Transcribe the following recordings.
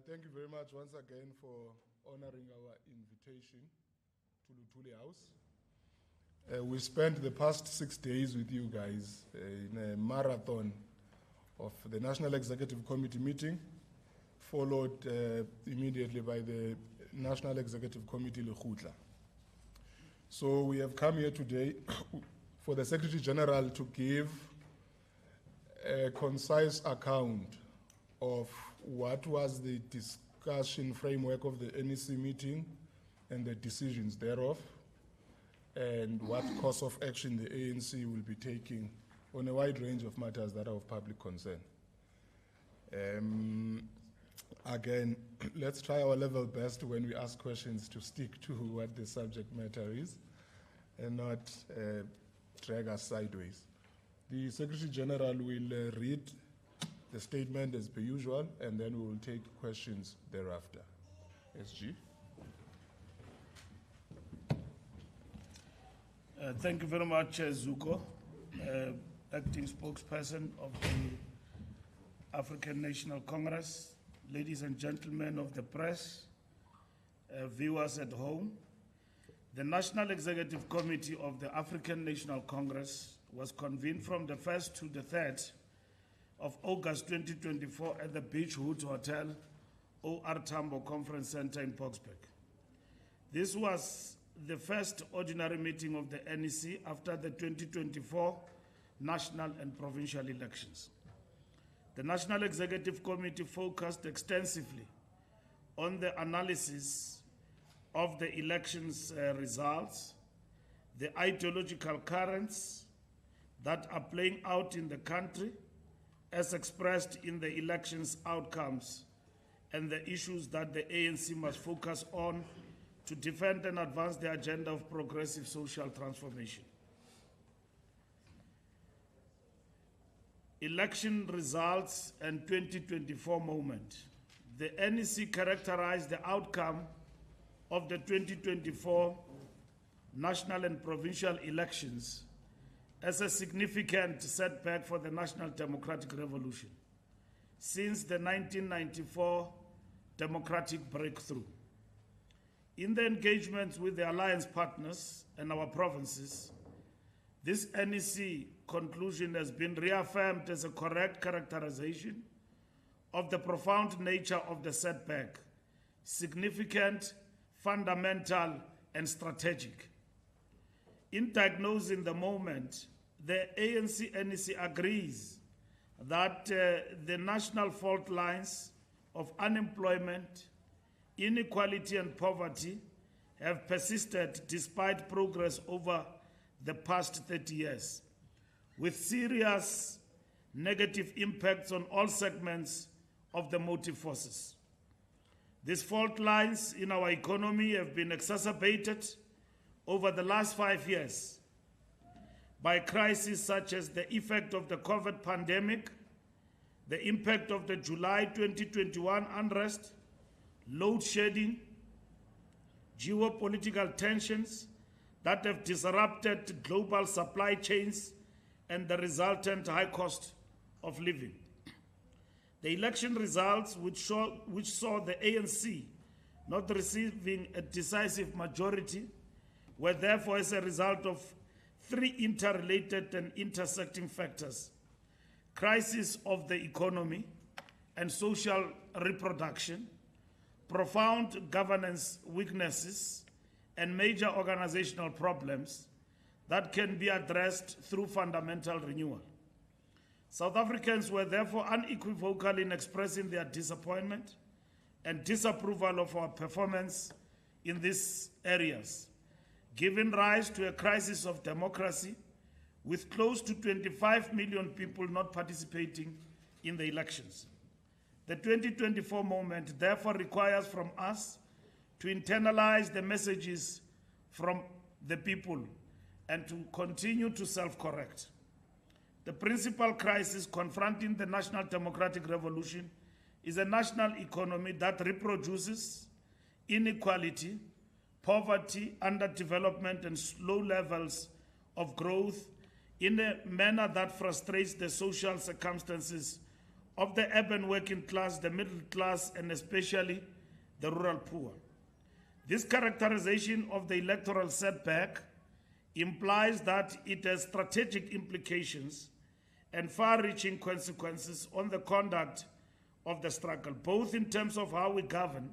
Thank you very much once again for honoring our invitation to Luthuli House. We spent the past 6 days with you guys in a marathon of the National Executive Committee meeting, followed immediately by the National Executive Committee Lekgotla. So we have come here today for the Secretary General to give a concise account of what was the discussion framework of the NEC meeting and the decisions thereof, and what course of action the ANC will be taking on a wide range of matters that are of public concern. Again, let's try our level best when we ask questions to stick to what the subject matter is and not drag us sideways. The Secretary General will read the statement as per usual, and then we will take questions thereafter. SG. Thank you very much, Zuko, acting spokesperson of the African National Congress, ladies and gentlemen of the press, viewers at home. The National Executive Committee of the African National Congress was convened from the 1st to the 3rd of August 2024 at the Beachwood Hotel, OR Tambo Conference Center in Boksburg. This was the first ordinary meeting of the NEC after the 2024 national and provincial elections. The National Executive Committee focused extensively on the analysis of the elections results, the ideological currents that are playing out in the country as expressed in the elections outcomes, and the issues that the ANC must focus on to defend and advance the agenda of progressive social transformation. Election results and 2024 moment. The NEC characterized the outcome of the 2024 national and provincial elections as a significant setback for the National Democratic Revolution since the 1994 democratic breakthrough. In the engagements with the alliance partners and our provinces, this NEC conclusion has been reaffirmed as a correct characterization of the profound nature of the setback, significant, fundamental, and strategic. In diagnosing the moment, the ANC-NEC agrees that the national fault lines of unemployment, inequality, and poverty have persisted despite progress over the past 30 years, with serious negative impacts on all segments of the motive forces. These fault lines in our economy have been exacerbated over the last 5 years by crises such as the effect of the COVID pandemic, the impact of the July 2021 unrest, load shedding, geopolitical tensions that have disrupted global supply chains, and the resultant high cost of living. The election results, which saw the ANC not receiving a decisive majority, were therefore as a result of 3 interrelated and intersecting factors: crisis of the economy and social reproduction, profound governance weaknesses, and major organizational problems that can be addressed through fundamental renewal. South Africans were therefore unequivocal in expressing their disappointment and disapproval of our performance in these areas, giving rise to a crisis of democracy with close to 25 million people not participating in the elections. The 2024 moment therefore requires from us to internalize the messages from the people and to continue to self-correct. The principal crisis confronting the National Democratic Revolution is a national economy that reproduces inequality, poverty, underdevelopment, and slow levels of growth in a manner that frustrates the social circumstances of the urban working class, the middle class, and especially the rural poor. This characterization of the electoral setback implies that it has strategic implications and far-reaching consequences on the conduct of the struggle, both in terms of how we govern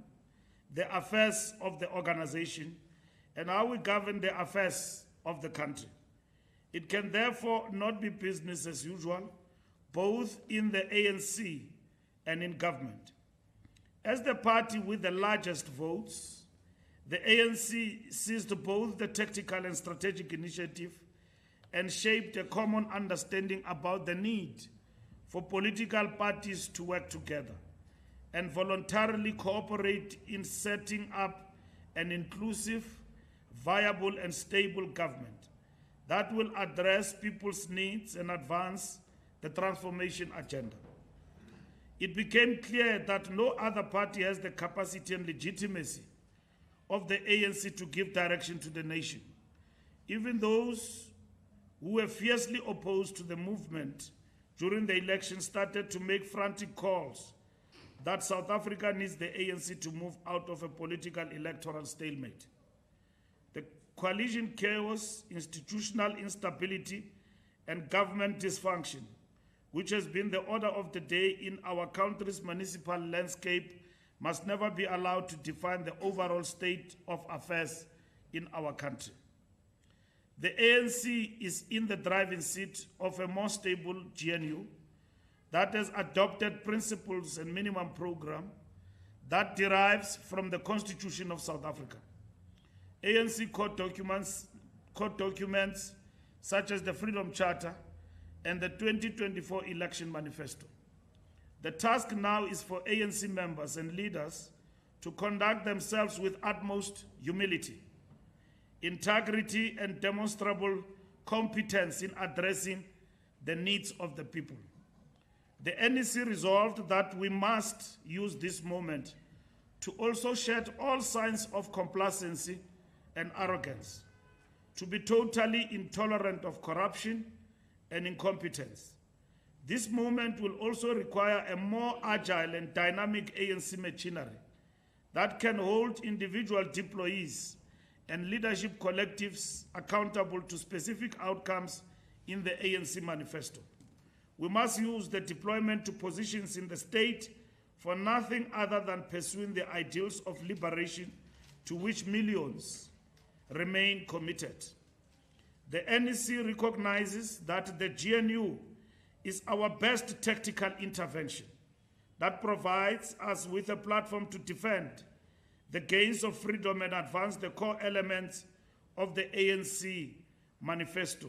the affairs of the organization and how we govern the affairs of the country. It can therefore not be business as usual, both in the ANC and in government. As the party with the largest votes, the ANC seized both the tactical and strategic initiative and shaped a common understanding about the need for political parties to work together and voluntarily cooperate in setting up an inclusive, viable, and stable government that will address people's needs and advance the transformation agenda. It became clear that no other party has the capacity and legitimacy of the ANC to give direction to the nation. Even those who were fiercely opposed to the movement during the election started to make frantic calls that South Africa needs the ANC to move out of a political electoral stalemate. The coalition chaos, institutional instability, and government dysfunction, which has been the order of the day in our country's municipal landscape, must never be allowed to define the overall state of affairs in our country. The ANC is in the driving seat of a more stable GNU that has adopted principles and minimum program that derives from the Constitution of South Africa. ANC court documents such as the Freedom Charter and the 2024 Election Manifesto. The task now is for ANC members and leaders to conduct themselves with utmost humility, integrity, and demonstrable competence in addressing the needs of the people. The NEC resolved that we must use this moment to also shed all signs of complacency and arrogance, to be totally intolerant of corruption and incompetence. This movement will also require a more agile and dynamic ANC machinery that can hold individual deployees and leadership collectives accountable to specific outcomes in the ANC manifesto. We must use the deployment to positions in the state for nothing other than pursuing the ideals of liberation to which millions remain committed. The NEC recognizes that the GNU is our best tactical intervention that provides us with a platform to defend the gains of freedom and advance the core elements of the ANC manifesto.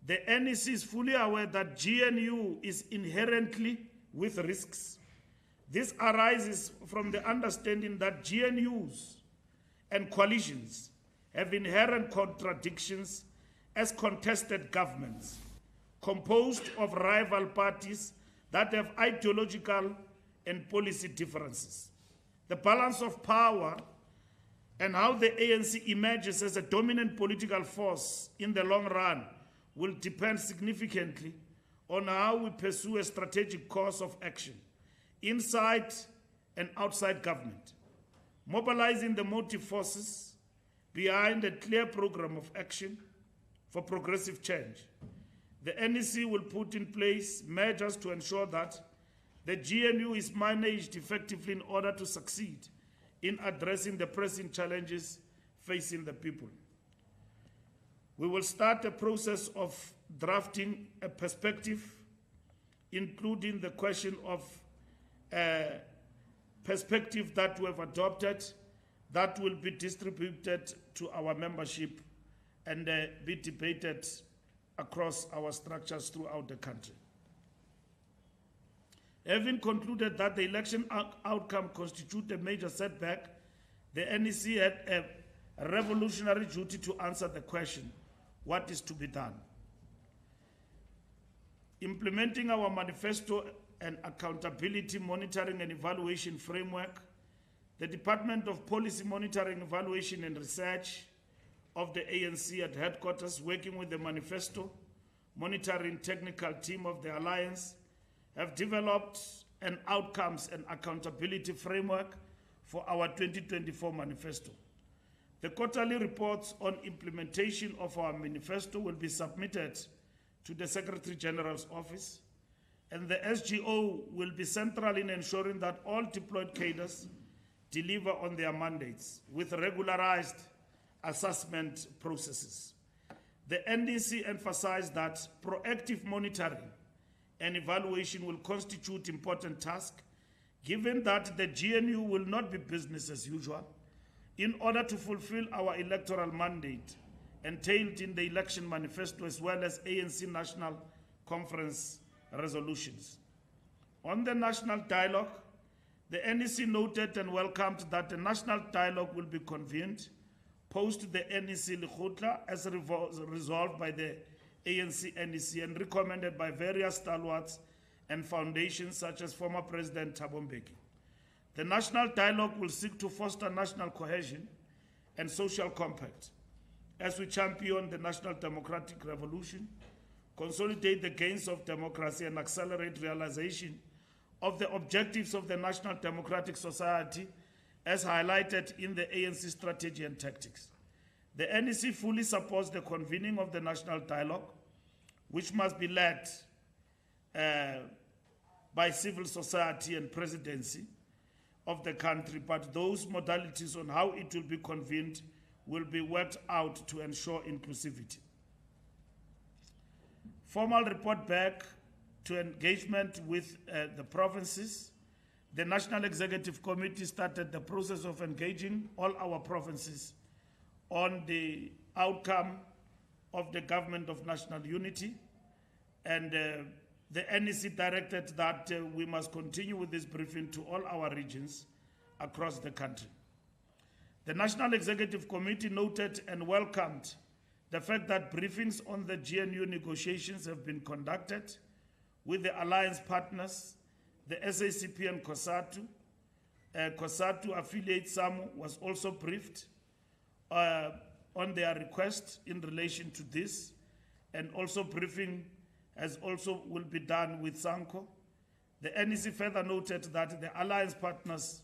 The NEC is fully aware that GNU is inherently with risks. This arises from the understanding that GNUs and coalitions have inherent contradictions as contested governments, composed of rival parties that have ideological and policy differences. The balance of power and how the ANC emerges as a dominant political force in the long run will depend significantly on how we pursue a strategic course of action inside and outside government, mobilizing the motive forces behind a clear program of action for progressive change. The NEC will put in place measures to ensure that the GNU is managed effectively in order to succeed in addressing the pressing challenges facing the people. We will start a process of drafting a perspective, including the question of perspective that we have adopted that will be distributed to our membership and be debated across our structures throughout the country. Having concluded that the election outcome constituted a major setback, the NEC had a revolutionary duty to answer the question, what is to be done? Implementing our manifesto and accountability monitoring and evaluation framework, the Department of Policy Monitoring, Evaluation and Research of the ANC at headquarters, working with the manifesto monitoring technical team of the Alliance, have developed an outcomes and accountability framework for our 2024 manifesto. The quarterly reports on implementation of our manifesto will be submitted to the Secretary General's office, and the SGO will be central in ensuring that all deployed cadres deliver on their mandates with regularized assessment processes. The NDC emphasized that proactive monitoring and evaluation will constitute important tasks, given that the GNU will not be business as usual, in order to fulfill our electoral mandate entailed in the election manifesto as well as ANC National Conference resolutions. On the national dialogue, the NEC noted and welcomed that the national dialogue will be convened post the National Lekgotla as resolved by the ANC NEC and recommended by various stalwarts and foundations such as former President Thabo Mbeki. The national dialogue will seek to foster national cohesion and social compact as we champion the national democratic revolution, consolidate the gains of democracy, and accelerate realization of the objectives of the National Democratic Society as highlighted in the ANC strategy and tactics. The NEC fully supports the convening of the national dialogue, which must be led by civil society and presidency of the country, but those modalities on how it will be convened will be worked out to ensure inclusivity. Formal report back to engagement with the provinces. The National Executive Committee started the process of engaging all our provinces on the outcome of the Government of National Unity, and the NEC directed that we must continue with this briefing to all our regions across the country. The National Executive Committee noted and welcomed the fact that briefings on the GNU negotiations have been conducted with the alliance partners, the SACP and COSATU. COSATU affiliate SAMU was also briefed on their request in relation to this, and also briefing will be done with SANCO. The NEC further noted that the alliance partners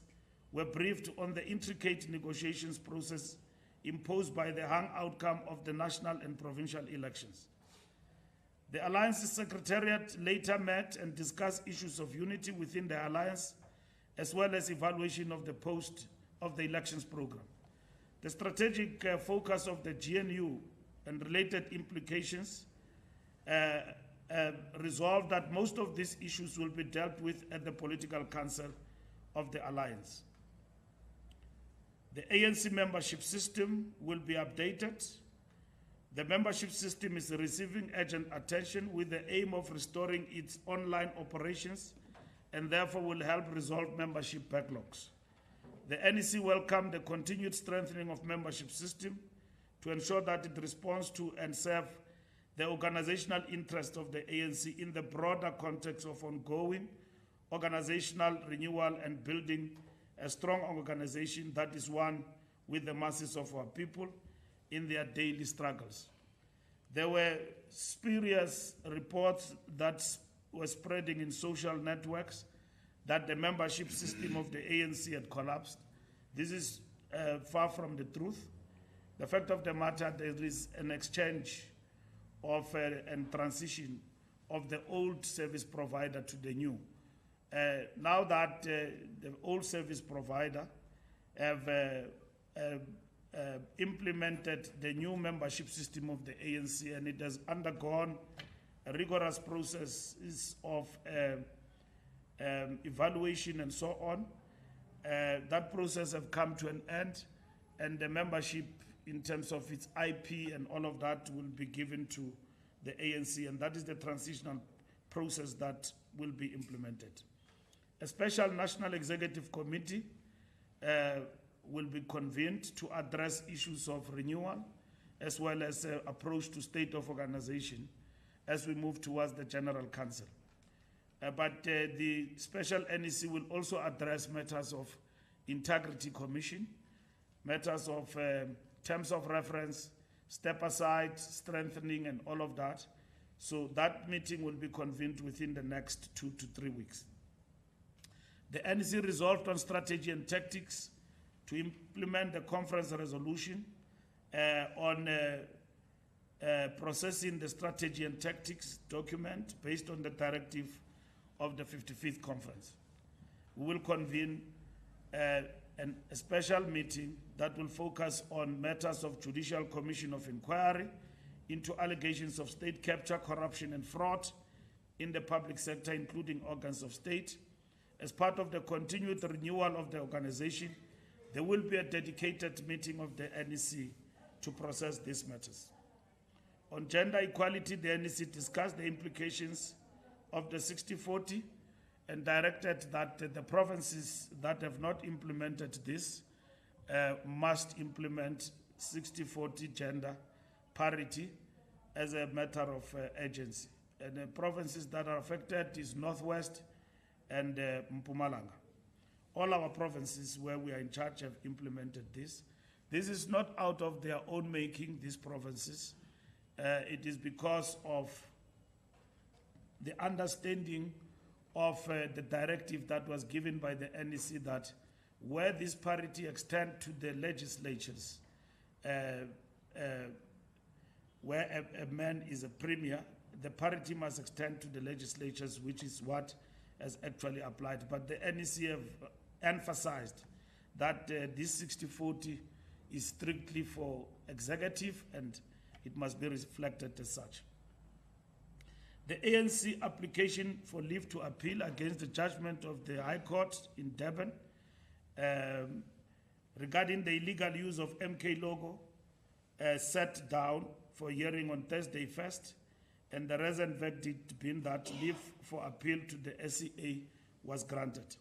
were briefed on the intricate negotiations process imposed by the hung outcome of the national and provincial elections. The Alliance's Secretariat later met and discussed issues of unity within the Alliance, as well as evaluation of the post of the elections program. The strategic focus of the GNU and related implications resolved that most of these issues will be dealt with at the Political Council of the Alliance. The ANC membership system will be updated. The membership system is receiving urgent attention with the aim of restoring its online operations and therefore will help resolve membership backlogs. The NEC welcomed the continued strengthening of membership system to ensure that it responds to and serve the organizational interest of the ANC in the broader context of ongoing organizational renewal and building a strong organization that is one with the masses of our people in their daily struggles. There were spurious reports that were spreading in social networks that the membership system of the ANC had collapsed. This is far from the truth. The fact of the matter, there is an exchange of and transition of the old service provider to the new. Now that the old service provider have implemented the new membership system of the ANC, and it has undergone a rigorous process of evaluation and so on. That process have come to an end, and the membership in terms of its IP and all of that will be given to the ANC, and that is the transitional process that will be implemented. A special National Executive Committee will be convened to address issues of renewal as well as approach to state of organization as we move towards the General Council. But the special NEC will also address matters of integrity commission, matters of terms of reference, step aside, strengthening, and all of that, So that meeting will be convened within the next 2 to 3 weeks. The NEC resolved on strategy and tactics to implement the conference resolution on processing the strategy and tactics document based on the directive of the 55th conference. We will convene a special meeting that will focus on matters of judicial commission of inquiry into allegations of state capture, corruption, and fraud in the public sector, including organs of state. As part of the continued renewal of the organization, there will be a dedicated meeting of the NEC to process these matters. On gender equality, the NEC discussed the implications of the 60-40 and directed that the provinces that have not implemented this must implement 60-40 gender parity as a matter of urgency. And the provinces that are affected is Northwest and Mpumalanga. All our provinces where we are in charge have implemented this. This is not out of their own making, these provinces. It is because of the understanding of the directive that was given by the NEC that where this parity extend to the legislatures, where a man is a premier, the parity must extend to the legislatures, which is what has actually applied. But the NEC have emphasized that this 60-40 is strictly for executive and it must be reflected as such. The ANC application for leave to appeal against the judgment of the High Court in Durban regarding the illegal use of MK logo set down for hearing on Thursday 1st, and the recent verdict being that leave for appeal to the SCA was granted.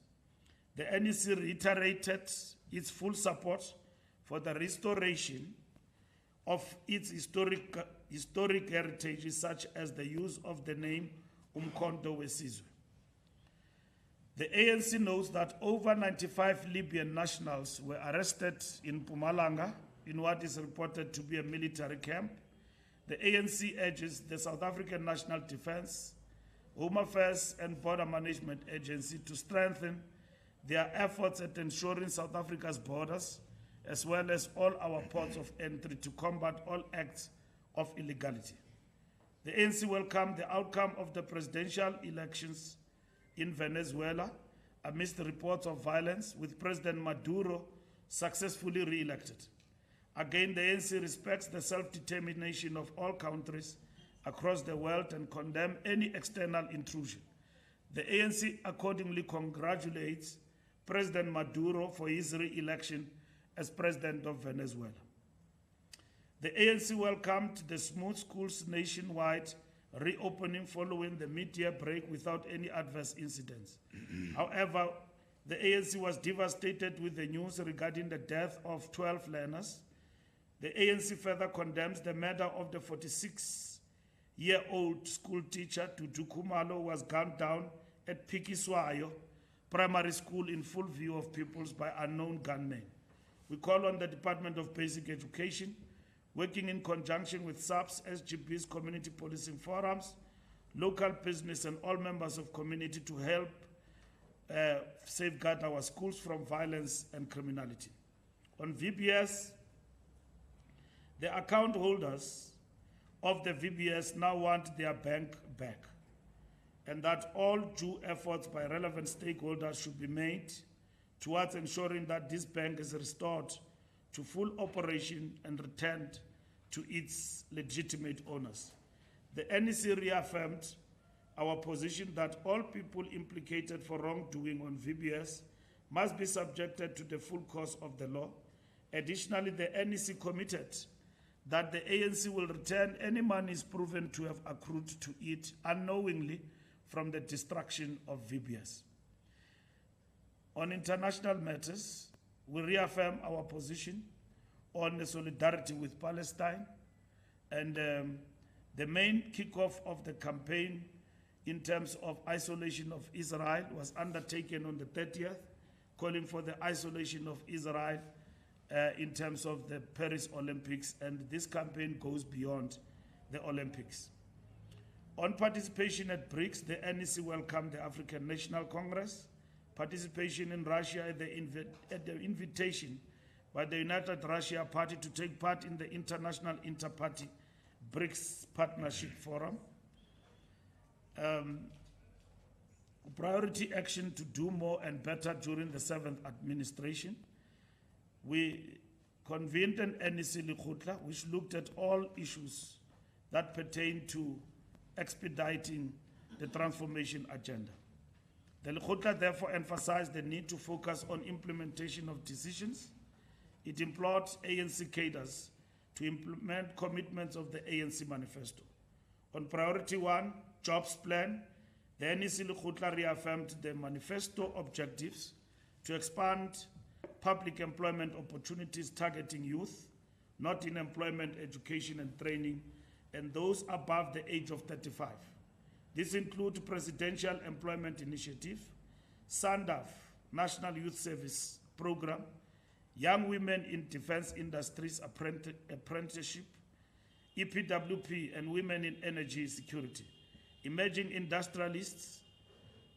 The NEC reiterated its full support for the restoration of its historic heritage, such as the use of the name Umkhonto weSizwe. The ANC knows that over 95 Libyan nationals were arrested in Mpumalanga in what is reported to be a military camp. The ANC urges the South African National Defence, Home Affairs and Border Management Agency to strengthen their efforts at ensuring South Africa's borders, as well as all our ports of entry, to combat all acts of illegality. The ANC welcomed the outcome of the presidential elections in Venezuela amidst reports of violence, with President Maduro successfully re-elected. Again, the ANC respects the self-determination of all countries across the world and condemns any external intrusion. The ANC accordingly congratulates President Maduro for his re-election as President of Venezuela. The ANC welcomed the smooth schools nationwide reopening following the mid-year break without any adverse incidents. However, the ANC was devastated with the news regarding the death of 12 learners. The ANC further condemns the murder of the 46-year-old school teacher Dudu Khumalo, who was gunned down at Pikiswayo Primary School in full view of pupils by unknown gunmen. We call on the Department of Basic Education, working in conjunction with SAPS, SGBs, community policing forums, local business and all members of community to help safeguard our schools from violence and criminality. On VBS, the account holders of the VBS now want their bank back, and that all due efforts by relevant stakeholders should be made towards ensuring that this bank is restored to full operation and returned to its legitimate owners. The NEC reaffirmed our position that all people implicated for wrongdoing on VBS must be subjected to the full course of the law. Additionally, the NEC committed that the ANC will return any monies proven to have accrued to it unknowingly from the destruction of VBS. On international matters, we reaffirm our position on the solidarity with Palestine, and the main kickoff of the campaign in terms of isolation of Israel was undertaken on the 30th, calling for the isolation of Israel in terms of the Paris Olympics, and this campaign goes beyond the Olympics. On participation at BRICS, the NEC welcomed the African National Congress. Participation in Russia at the invitation by the United Russia Party to take part in the International Inter-Party BRICS Partnership Forum. Priority action to do more and better during the 7th administration. We convened an NEC Lekgotla which looked at all issues that pertain to expediting the transformation agenda. The Lekgotla therefore emphasized the need to focus on implementation of decisions. It implored ANC cadres to implement commitments of the ANC manifesto. On priority 1, jobs plan, the NEC Lekgotla reaffirmed the manifesto objectives to expand public employment opportunities targeting youth, not in employment, education and training, and those above the age of 35. This includes Presidential Employment Initiative, SANDAF, National Youth Service Program, Young Women in Defense Industries Apprenticeship, EPWP, and Women in Energy Security, Emerging Industrialists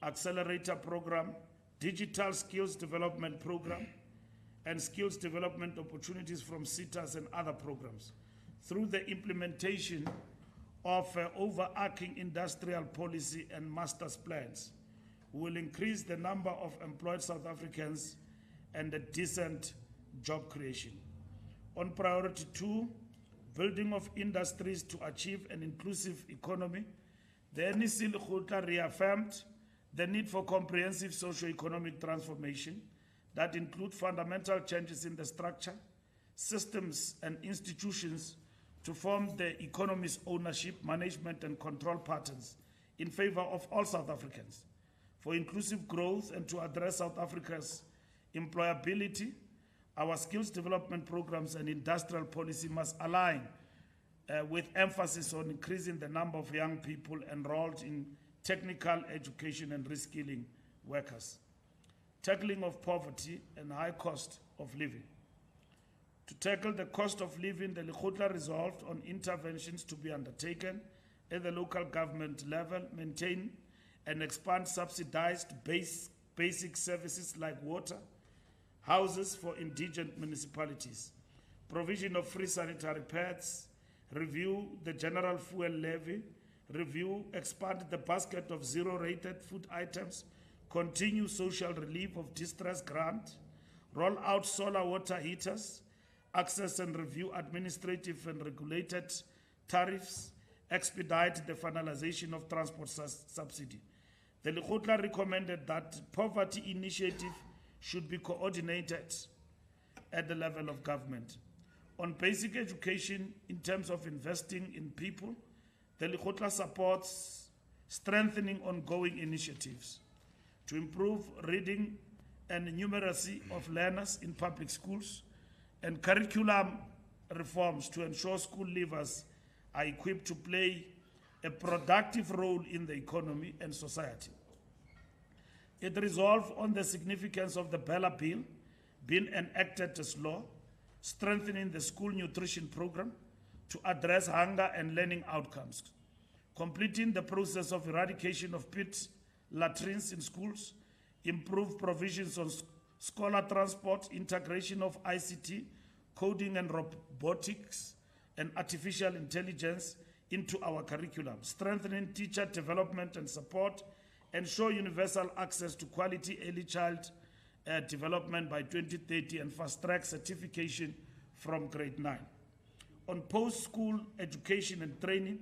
Accelerator Program, Digital Skills Development Program, and Skills Development Opportunities from SETAs and other programs. Through the implementation of overarching industrial policy and master's plans, we will increase the number of employed South Africans and a decent job creation. On priority 2, building of industries to achieve an inclusive economy, the NEC Lekgotla reaffirmed the need for comprehensive socio-economic transformation that include fundamental changes in the structure, systems, and institutions to form the economy's ownership, management, and control patterns in favor of all South Africans. For inclusive growth and to address South Africa's employability, our skills development programs and industrial policy must align with emphasis on increasing the number of young people enrolled in technical education and reskilling workers, tackling of poverty and high cost of living. To tackle the cost of living, the Lekgotla resolved on interventions to be undertaken at the local government level, maintain and expand subsidized basic services like water, houses for indigent municipalities, provision of free sanitary pads, review the general fuel levy, expand the basket of zero-rated food items, continue social relief of distress grant, roll out solar water heaters, access and review administrative and regulated tariffs, expedite the finalization of transport subsidy. The Lekgotla recommended that poverty initiative should be coordinated at the level of government. On basic education, in terms of investing in people, the Lekgotla supports strengthening ongoing initiatives to improve reading and numeracy of learners in public schools, and curriculum reforms to ensure school leavers are equipped to play a productive role in the economy and society. It resolved on the significance of the Bella Bill being enacted as law, strengthening the school nutrition program to address hunger and learning outcomes, completing the process of eradication of pit latrines in schools, improve provisions on scholar transport, integration of ICT, coding and robotics, and artificial intelligence into our curriculum, strengthening teacher development and support, ensure universal access to quality early child development by 2030, and fast-track certification from grade 9. On post-school education and training,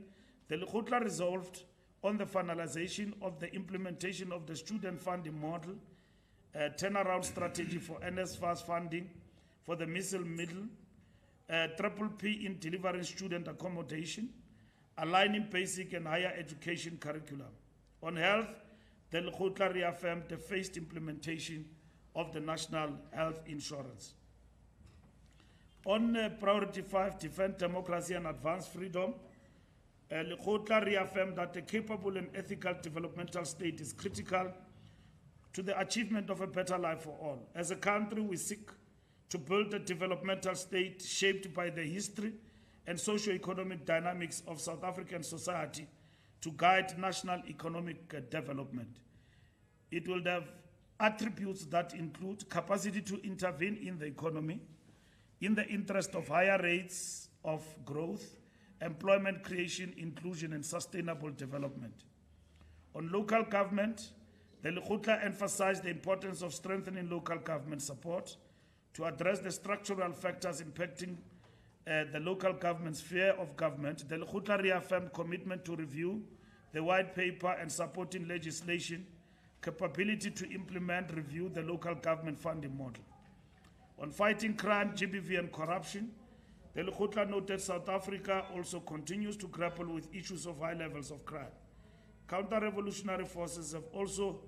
the Lekgotla resolved on the finalization of the implementation of the student funding model, turnaround strategy for NSFAS funding for the middle, triple P in delivering student accommodation, aligning basic and higher education curriculum. On health, the Lekgotla reaffirmed the phased implementation of the National Health Insurance. On priority 5, defend democracy and advance freedom, Lekgotla reaffirmed that a capable and ethical developmental state is critical to the achievement of a better life for all. As a country, we seek to build a developmental state shaped by the history and socio-economic dynamics of South African society to guide national economic development. It will have attributes that include capacity to intervene in the economy in the interest of higher rates of growth, employment creation, inclusion, and sustainable development. On local government, the Lekgotla emphasized the importance of strengthening local government support to address the structural factors impacting the local government sphere of government. The Lekgotla reaffirmed commitment to review the white paper and supporting legislation, capability to implement, review the local government funding model. On fighting crime, GBV, and corruption, the Lekgotla noted South Africa also continues to grapple with issues of high levels of crime. Counter-revolutionary forces have also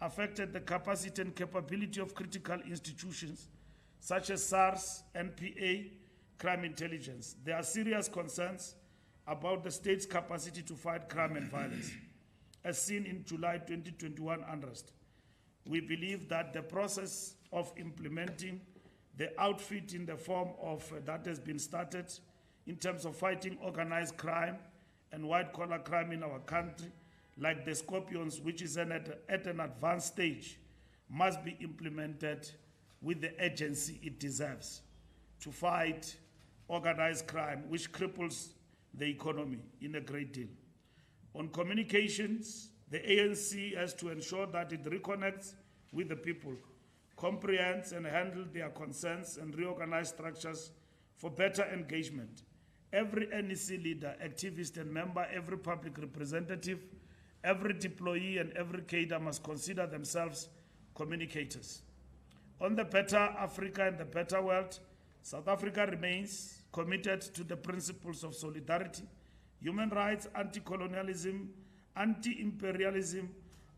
affected the capacity and capability of critical institutions such as SARS, NPA, crime intelligence. There are serious concerns about the state's capacity to fight crime and violence, as seen in July 2021 unrest. We believe that the process of implementing the outfit in the form of that has been started in terms of fighting organized crime and white-collar crime in our country, like the Scorpions, which is at an advanced stage, must be implemented with the urgency it deserves to fight organized crime, which cripples the economy in a great deal. On communications, the ANC has to ensure that it reconnects with the people, comprehends and handles their concerns, and reorganize structures for better engagement. Every NEC leader, activist, and member, every public representative, every deployee, and every cadre must consider themselves communicators. On the better Africa and the better world, South Africa remains committed to the principles of solidarity, human rights, anti-colonialism, anti-imperialism,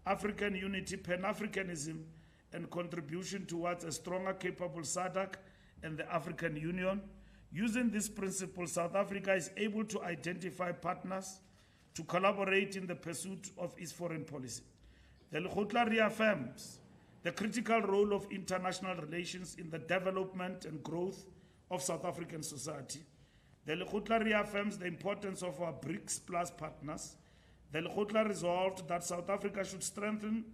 African unity, Pan-Africanism, and contribution towards a stronger, capable SADC and the African Union. Using these principles, South Africa is able to identify partners to collaborate in the pursuit of its foreign policy. The Lekgotla reaffirms the critical role of international relations in the development and growth of South African society. The Lekgotla reaffirms the importance of our BRICS Plus partners. The Lekgotla resolved that South Africa should strengthen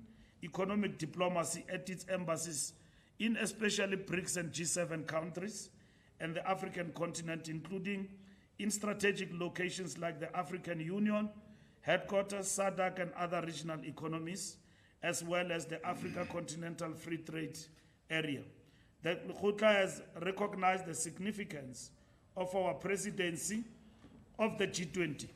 economic diplomacy at its embassies in especially BRICS and G7 countries and the African continent, including in strategic locations like the African Union, headquarters, SADC, and other regional economies, as well as the Africa Continental Free Trade Area. The Lekgotla has recognized the significance of our presidency of the G20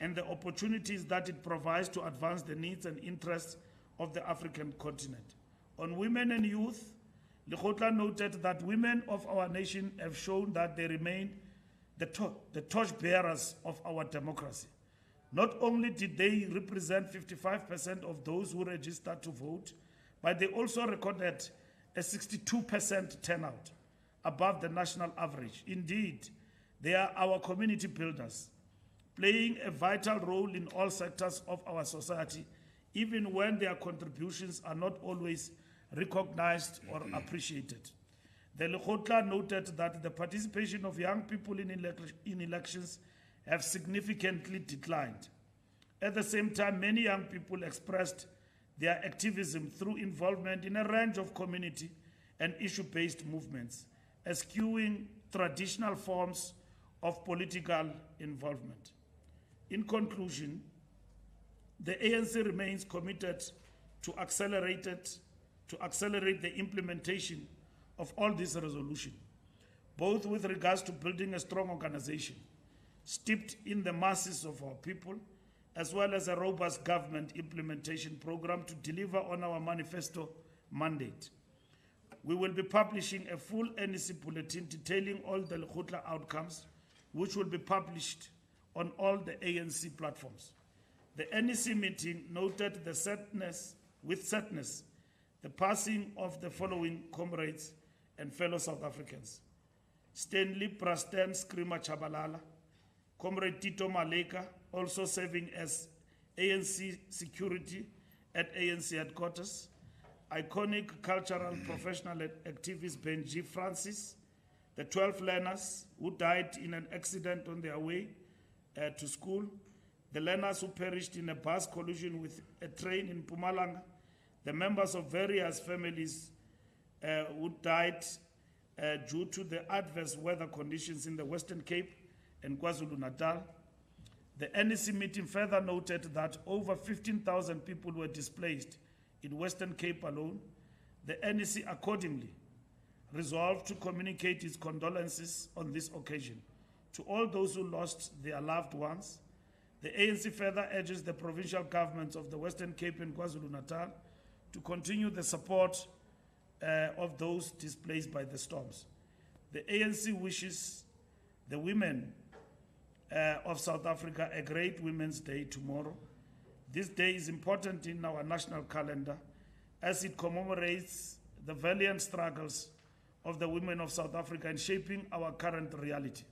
and the opportunities that it provides to advance the needs and interests of the African continent. On women and youth, Lekgotla noted that women of our nation have shown that they remain the torchbearers of our democracy. Not only did they represent 55% of those who registered to vote, but they also recorded a 62% turnout, above the national average. Indeed, they are our community builders, playing a vital role in all sectors of our society, even when their contributions are not always recognized or appreciated. The Lekgotla noted that the participation of young people in elections have significantly declined. At the same time, many young people expressed their activism through involvement in a range of community and issue-based movements, eschewing traditional forms of political involvement. In conclusion, the ANC remains committed to accelerate the implementation of all these resolutions, both with regards to building a strong organization steeped in the masses of our people, as well as a robust government implementation program to deliver on our manifesto mandate. We will be publishing a full NEC bulletin detailing all the Lekgotla outcomes, which will be published on all the ANC platforms. The NEC meeting noted with sadness the passing of the following comrades and fellow South Africans: Stanley Prasten Screamer Chabalala, Comrade Tito Maleka, also serving as ANC security at ANC headquarters, iconic cultural professional activist Benji Francis, the 12 learners who died in an accident on their way to school, the learners who perished in a bus collision with a train in Mpumalanga, the members of various families who died due to the adverse weather conditions in the Western Cape and KwaZulu-Natal. The NEC meeting further noted that over 15,000 people were displaced in Western Cape alone. The NEC accordingly resolved to communicate its condolences on this occasion to all those who lost their loved ones. The ANC further urges the provincial governments of the Western Cape and KwaZulu-Natal to continue the support of those displaced by the storms. The ANC wishes the women of South Africa a great Women's Day tomorrow. This day is important in our national calendar as it commemorates the valiant struggles of the women of South Africa in shaping our current reality.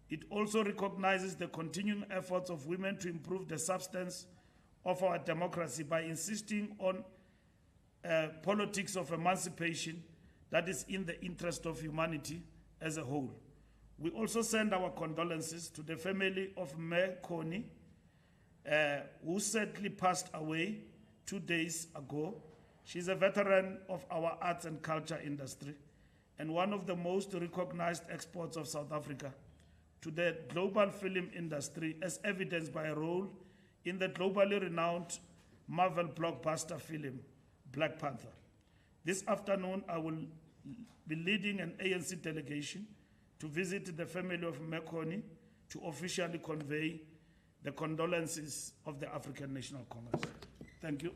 It also recognizes the continuing efforts of women to improve the substance of our democracy by insisting on politics of emancipation that is in the interest of humanity as a whole. We also send our condolences to the family of Mme Connie, who sadly passed away 2 days ago. She's a veteran of our arts and culture industry and one of the most recognized exports of South Africa to the global film industry, as evidenced by a role in the globally renowned Marvel blockbuster film, Black Panther. This afternoon, I will be leading an ANC delegation to visit the family of Mme Connie to officially convey the condolences of the African National Congress. Thank you.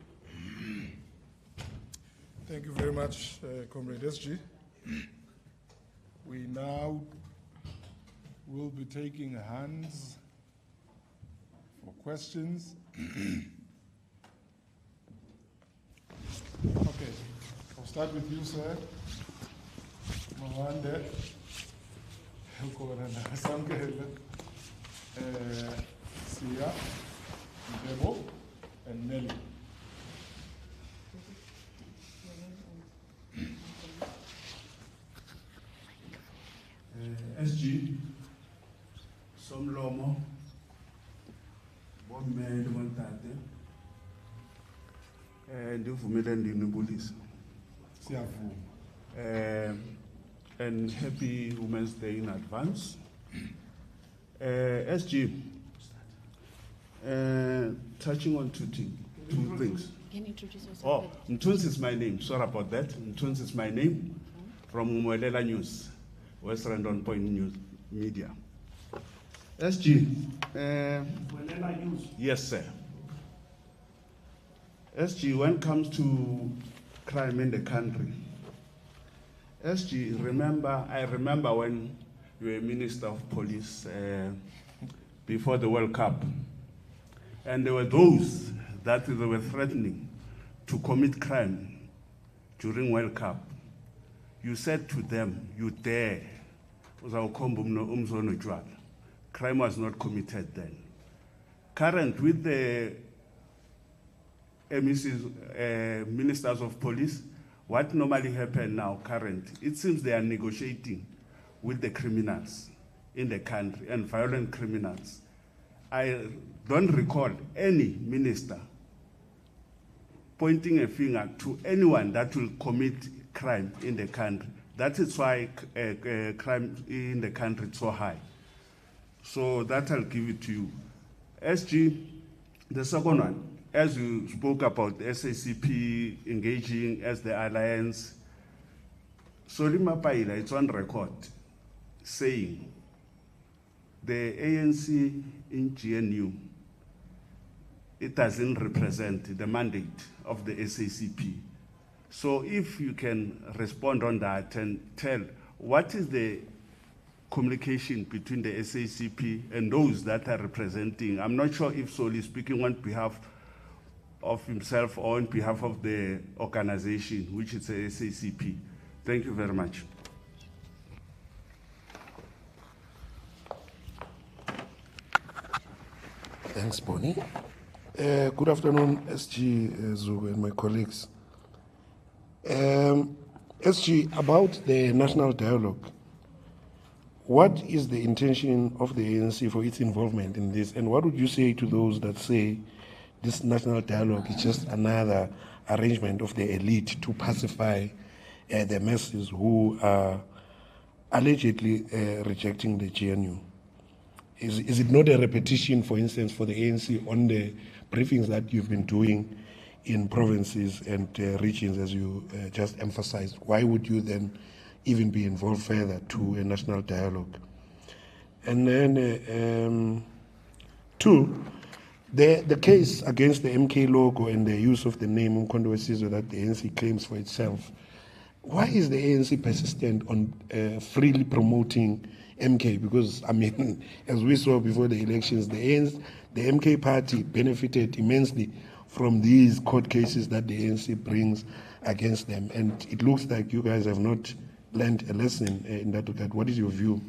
Thank you very much, Comrade SG. We now will be taking hands for questions. Okay, I'll start with you, sir. Mwande, Sia, Debo, and Nelly. SG, Somlomo, Bomme Montate, and you for me then the police. And happy Women's Day in advance. SG, touching on two things. Can you introduce yourself? Oh, Mtuns is my name. Sorry about that. Mtuns is my name from Umwelela News, West Randon Point News Media. SG. Yes, sir. SG, when it comes to crime in the country, SG, I remember when you were Minister of Police before the World Cup, and there were those that they were threatening to commit crime during World Cup. You said to them, you dare, crime was not committed then. Current with the ministers of police, what normally happens now, current, it seems they are negotiating with the criminals in the country and violent criminals. I don't recall any minister pointing a finger to anyone that will commit crime in the country. That is why crime in the country is so high. So that I'll give it to you. SG, the second one, as you spoke about SACP engaging as the alliance, Solima Paila, it's on record saying the ANC in GNU, it doesn't represent the mandate of the SACP. So if you can respond on that and tell what is the communication between the SACP and those that are representing. I'm not sure if Sol is speaking on behalf of himself or on behalf of the organization, which is the SACP. Thank you very much. Thanks, Bonnie. Good afternoon, SG Zulu and my colleagues. SG, about the national dialogue, what is the intention of the ANC for its involvement in this? And what would you say to those that say this national dialogue is just another arrangement of the elite to pacify the masses who are allegedly rejecting the GNU? Is it not a repetition, for instance, for the ANC on the briefings that you've been doing in provinces and regions, as you just emphasized? Why would you then even be involved further to a national dialogue? And then, two, the case against the MK logo and the use of the name condolences that the ANC claims for itself. Why is the ANC persistent on freely promoting MK? Because, I mean, as we saw before the elections, the MK party benefited immensely from these court cases that the ANC brings against them. And it looks like you guys have not learned a lesson in that regard. What is your view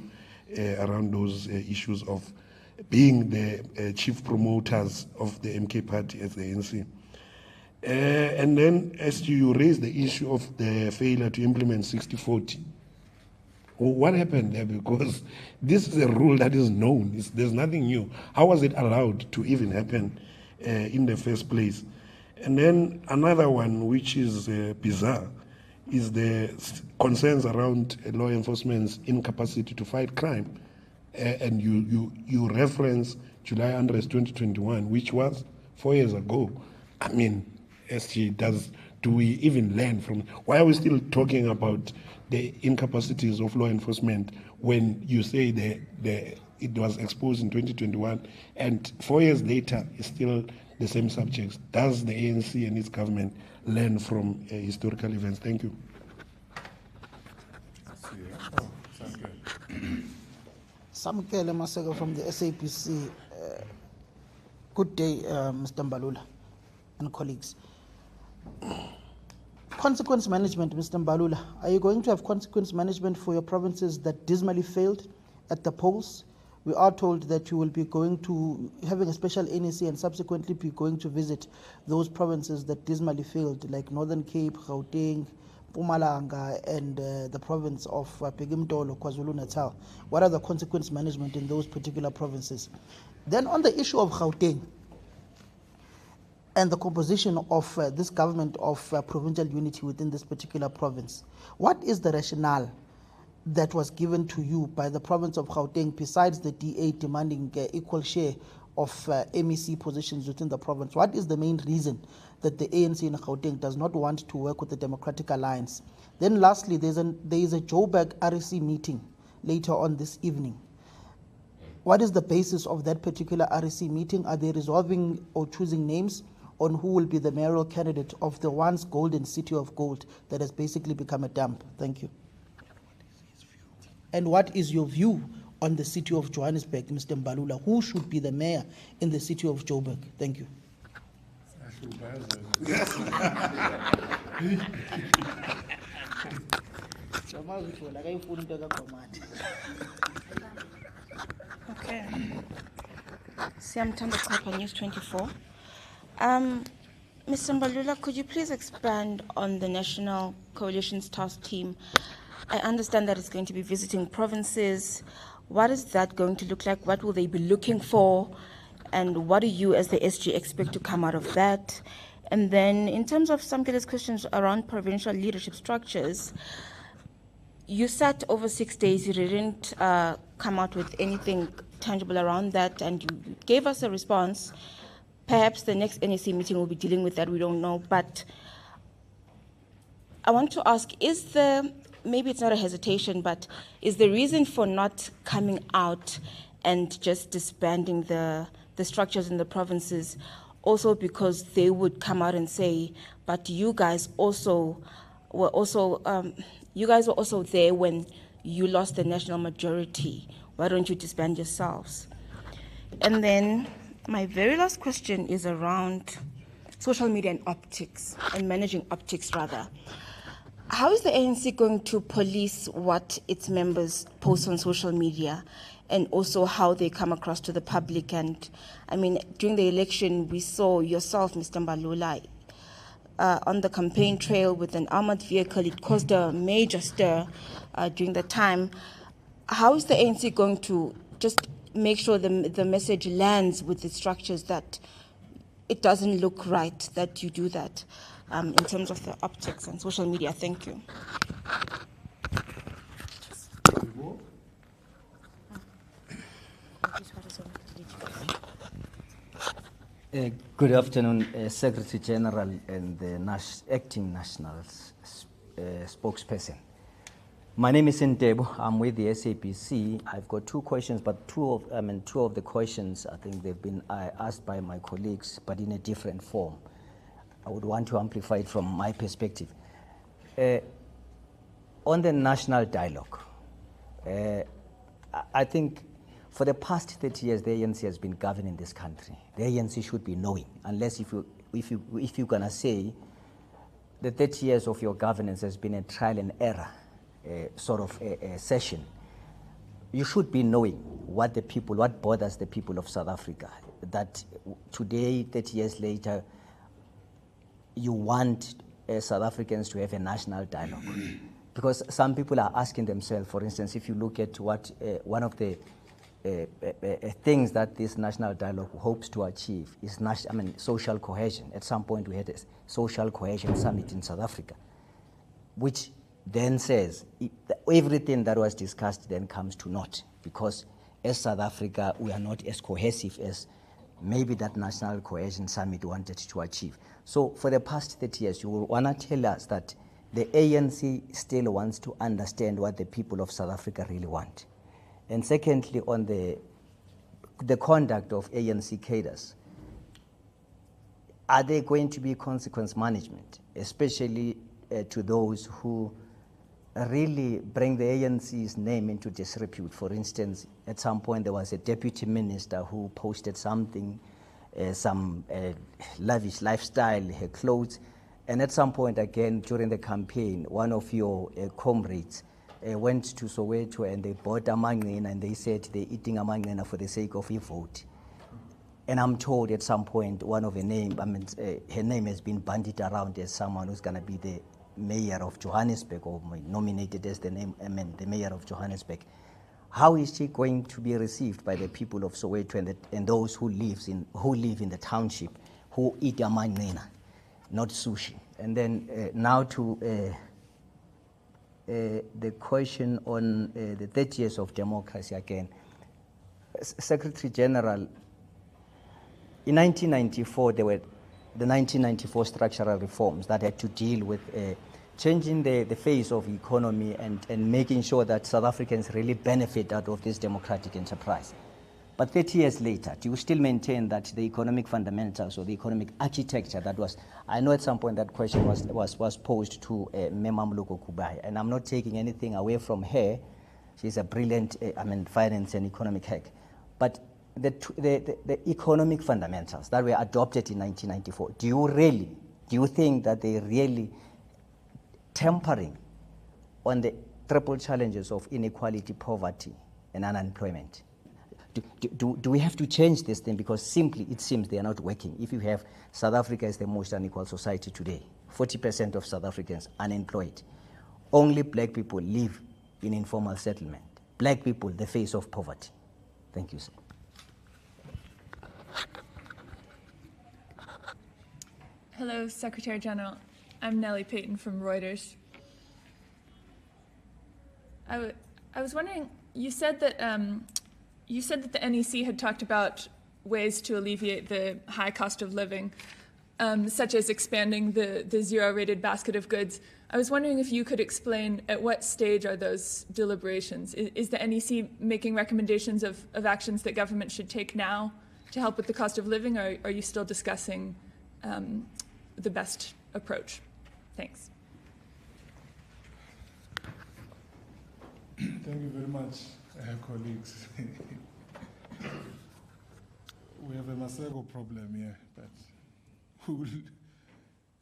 around those issues of being the chief promoters of the MK party as the ANC? And then, as you raised the issue of the failure to implement 60-40, what happened there? Because this is a rule that is known. There's nothing new. How was it allowed to even happen in the first place? And then another one, which is bizarre, is the concerns around law enforcement's incapacity to fight crime. And you reference July unrest 2021, which was 4 years ago. I mean, SG, do we even learn from? Why are we still talking about the incapacities of law enforcement when you say it was exposed in 2021 and 4 years later it's still the same subjects? Does the ANC and its government learn from historical events? Thank you. Samkele Masego from the SAPC. Good day, Mr. Mbalula and colleagues. Consequence management, Mr. Mbalula. Are you going to have consequence management for your provinces that dismally failed at the polls? We are told that you will be going to having a special NEC and subsequently be going to visit those provinces that dismally failed, like Northern Cape, Gauteng, Mpumalanga, and the province of Pegimtolo, KwaZulu-Natal. What are the consequence management in those particular provinces? Then on the issue of Gauteng and the composition of this government of provincial unity within this particular province, what is the rationale that was given to you by the province of Gauteng besides the DA demanding equal share of MEC positions within the province? What is the main reason that the ANC in Gauteng does not want to work with the Democratic Alliance? Then lastly, there is a Joburg REC meeting later on this evening. What is the basis of that particular REC meeting? Are they resolving or choosing names on who will be the mayoral candidate of the once golden city of gold that has basically become a dump? Thank you. And what is your view on the city of Johannesburg, Mr. Mbalula? Who should be the mayor in the city of Joburg? Thank you. Okay. Siamtanda Kapa, News 24. Mr. Mbalula, could you please expand on the National Coalition's task team? I understand that it's going to be visiting provinces. What is that going to look like? What will they be looking for? And what do you as the SG expect to come out of that? And then in terms of Samkele's questions around provincial leadership structures, you sat over 6 days, you didn't come out with anything tangible around that, and you gave us a response. Perhaps the next NEC meeting will be dealing with that, we don't know. But I want to ask, maybe it's not a hesitation, but is the reason for not coming out and just disbanding the structures in the provinces also because they would come out and say, but you guys were also there when you lost the national majority. Why don't you disband yourselves? And then my very last question is around social media and optics, and managing optics rather. How is the ANC going to police what its members post on social media and also how they come across to the public? And I mean, during the election, we saw yourself, Mr. Mbalula, on the campaign trail with an armored vehicle. It caused a major stir during the time. how is the ANC going to just make sure the message lands with the structures that it doesn't look right that you do that in terms of the optics and social media? Thank you. Good afternoon, Secretary General and the Acting National Spokesperson. My name is Ntebo. I'm with the SABC. I've got two questions, but two of the questions, I think they've been asked by my colleagues, but in a different form. I would want to amplify it from my perspective. On the national dialogue, I think for the past 30 years, the ANC has been governing this country. The ANC should be knowing, unless if you're gonna say the 30 years of your governance has been a trial and error sort of a session, you should be knowing what bothers the people of South Africa. That today, 30 years later, you want South Africans to have a national dialogue. Because some people are asking themselves, for instance, if you look at what one of the things that this national dialogue hopes to achieve is social cohesion. At some point we had a social cohesion summit in South Africa, which then says everything that was discussed then comes to naught, because as South Africa we are not as cohesive as maybe that national cohesion summit wanted to achieve. So for the past 30 years, you will want to tell us that the ANC still wants to understand what the people of South Africa really want. And secondly, on the conduct of ANC cadres, are there going to be consequence management, especially to those who really bring the ANC's name into disrepute? For instance, at some point there was a deputy minister who posted something, some lavish lifestyle, her clothes, and at some point again during the campaign, one of your comrades went to Soweto and they bought a mangina and they said they're eating a mangina for the sake of a vote. And I'm told at some point one of her name has been bandied around as someone who's going to be the mayor of Johannesburg, or nominated as the mayor of Johannesburg. How is she going to be received by the people of Soweto and those who live in the township who eat a mangina, not sushi? And then now to the question on the 30 years of democracy again. Secretary General, in 1994, there were the 1994 structural reforms that had to deal with changing the face of the economy and making sure that South Africans really benefit out of this democratic enterprise. But 30 years later, do you still maintain that the economic fundamentals or the economic architecture that was, I know at some point that question was posed to Memamluko Kubai, and I'm not taking anything away from her. She's a brilliant finance and economic hack. But the economic fundamentals that were adopted in 1994, do you think that they really tempering on the triple challenges of inequality, poverty, and unemployment? Do we have to change this thing? Because simply it seems they are not working. If you have South Africa is the most unequal society today, 40% of South Africans unemployed. Only black people live in informal settlement. Black people, the face of poverty. Thank you, sir. Hello, Secretary General. I'm Nellie Payton from Reuters. I was wondering, you said that the NEC had talked about ways to alleviate the high cost of living, such as expanding the zero-rated basket of goods. I was wondering if you could explain at what stage are those deliberations? Is the NEC making recommendations of actions that government should take now to help with the cost of living, or are you still discussing the best approach? Thanks. Thank you very much, colleagues. We have a Masego problem here, but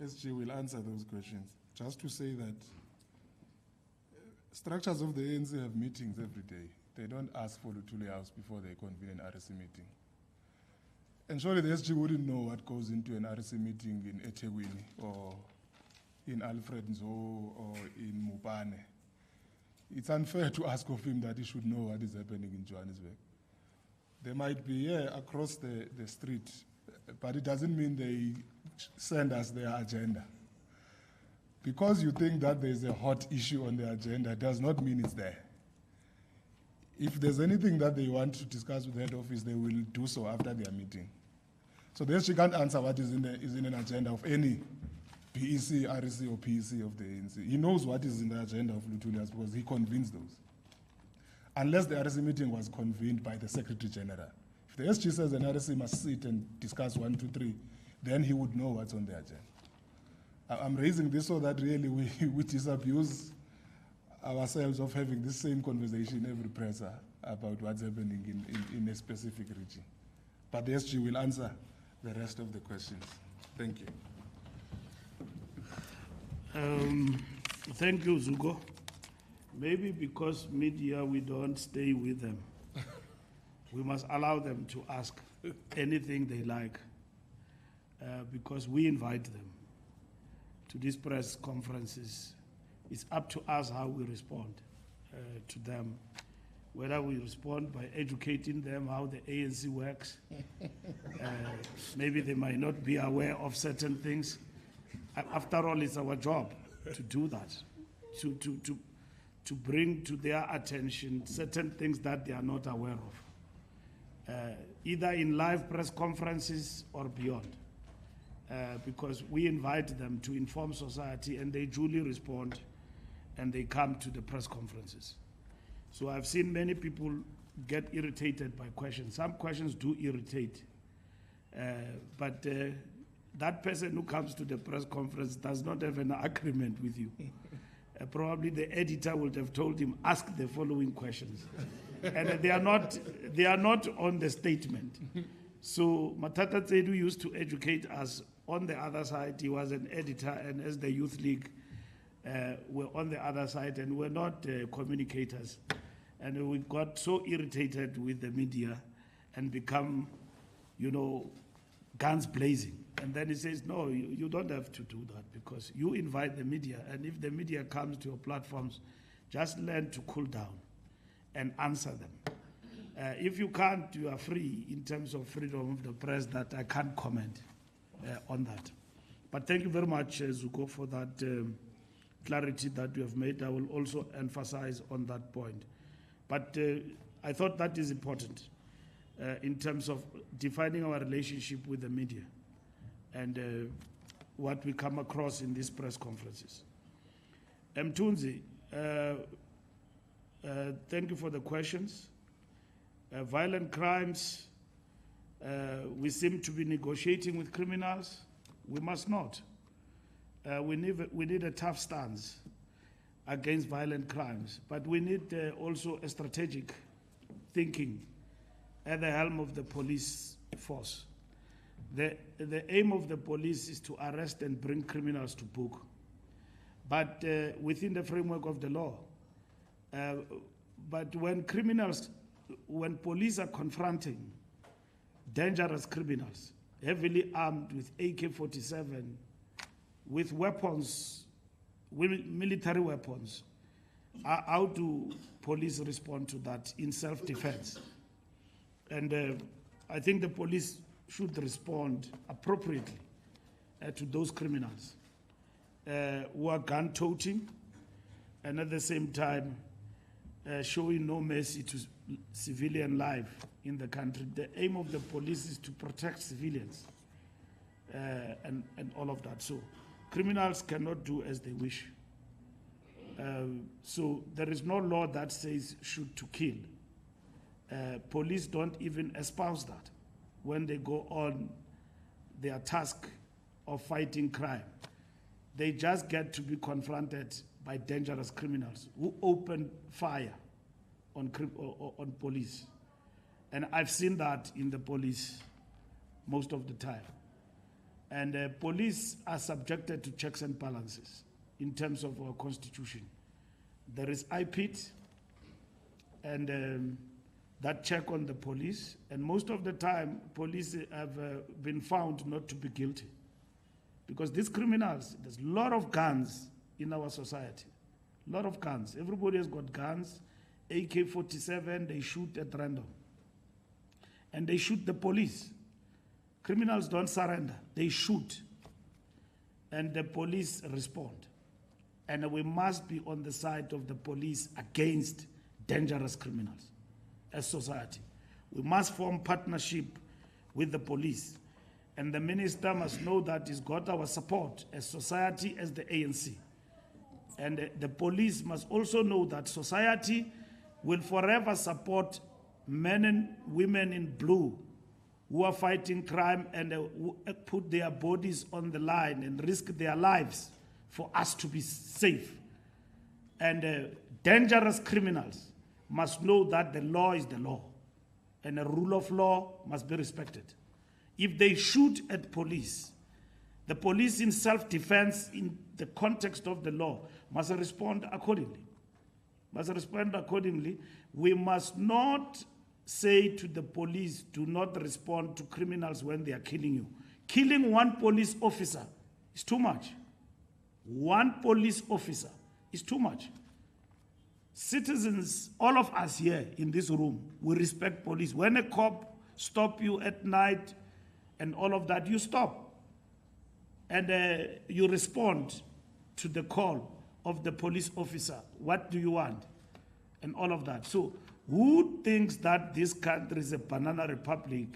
SG will answer those questions. Just to say that structures of the ANC have meetings every day. They don't ask for Lutuli House before they convene an RC meeting. And surely the SG wouldn't know what goes into an RC meeting in eThekwini or in Alfred Nzo or in Mupane. it's unfair to ask of him that he should know what is happening in Johannesburg. They might be here across the street, but it doesn't mean they send us their agenda. Because you think that there's a hot issue on the agenda does not mean it's there. If there's anything that they want to discuss with the head office, they will do so after their meeting. So the SG can't answer what is in an agenda of any PEC, REC, or PEC of the ANC. He knows what is in the agenda of Lutulias because he convenes those. Unless the REC meeting was convened by the Secretary General. If the SG says an REC must sit and discuss 1, 2, 3, then he would know what's on the agenda. I'm raising this so that really we disabuse ourselves of having this same conversation every presser about what's happening in a specific region. But the SG will answer the rest of the questions. Thank you. Thank you, Zuko. Maybe because media, we don't stay with them. We must allow them to ask anything they like because we invite them to these press conferences. It's up to us how we respond to them, whether we respond by educating them how the ANC works. Maybe they might not be aware of certain things. After all, it's our job to do that, to bring to their attention certain things that they are not aware of, either in live press conferences or beyond. Because we invite them to inform society and they duly respond and they come to the press conferences. So I've seen many people get irritated by questions. Some questions do irritate, but that person who comes to the press conference does not have an agreement with you. Probably the editor would have told him, ask the following questions. And they are not on the statement. So Matata Tsedu used to educate us on the other side. He was an editor, and as the Youth League, we're on the other side, and we're not communicators. And we got so irritated with the media and become, guns blazing. And then he says, no, you don't have to do that because you invite the media. And if the media comes to your platforms, just learn to cool down and answer them. If you can't, you are free in terms of freedom of the press that I can't comment on that. But thank you very much, Zuko, for that clarity that you have made. I will also emphasize on that point. But I thought that is important in terms of defining our relationship with the media and what we come across in these press conferences. Mtunzi, thank you for the questions. Violent crimes, we seem to be negotiating with criminals. We must not. We need a tough stance against violent crimes, but we need also a strategic thinking at the helm of the police force. The aim of the police is to arrest and bring criminals to book, but within the framework of the law. But when police are confronting dangerous criminals, heavily armed with AK-47, with weapons, military weapons, how do police respond to that in self-defense? And I think the police should respond appropriately to those criminals who are gun-toting and at the same time showing no mercy to civilian life in the country. The aim of the police is to protect civilians and all of that. So criminals cannot do as they wish. So there is no law that says shoot to kill. Police don't even espouse that when they go on their task of fighting crime. They just get to be confronted by dangerous criminals who open fire on police. And I've seen that in the police most of the time. And police are subjected to checks and balances in terms of our constitution. There is IPIT and that check on the police, and most of the time police have been found not to be guilty. Because these criminals, there's a lot of guns in our society, A lot of guns. Everybody has got guns. AK-47, they shoot at random. And they shoot the police. Criminals don't surrender. They shoot. And the police respond. And we must be on the side of the police against dangerous criminals as society. We must form partnership with the police. And the minister must know that he's got our support as society, as the ANC. And the police must also know that society will forever support men and women in blue who are fighting crime and who put their bodies on the line and risk their lives for us to be safe. And dangerous criminals must know that the law is the law and the rule of law must be respected. If they shoot at police, the police in self-defense in the context of the law must respond accordingly. Must respond accordingly. We must not say to the police, do not respond to criminals when they are killing you. Killing one police officer is too much. One police officer is too much. Citizens, all of us here in this room, we respect police. When a cop stops you at night and all of that, you stop. And you respond to the call of the police officer. What do you want? And all of that. So who thinks that this country is a banana republic?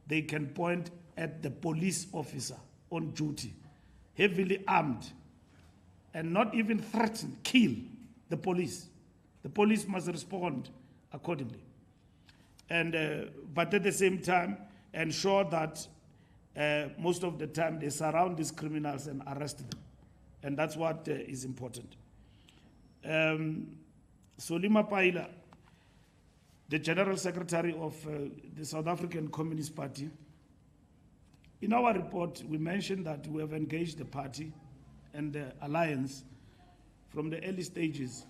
They can point at the police officer on duty, heavily armed, and not even threaten, kill the police. The police must respond accordingly. And but at the same time, ensure that most of the time they surround these criminals and arrest them. And that's what is important. Solima Paila, the General Secretary of the South African Communist Party, in our report, we mentioned that we have engaged the party and the alliance from the early stages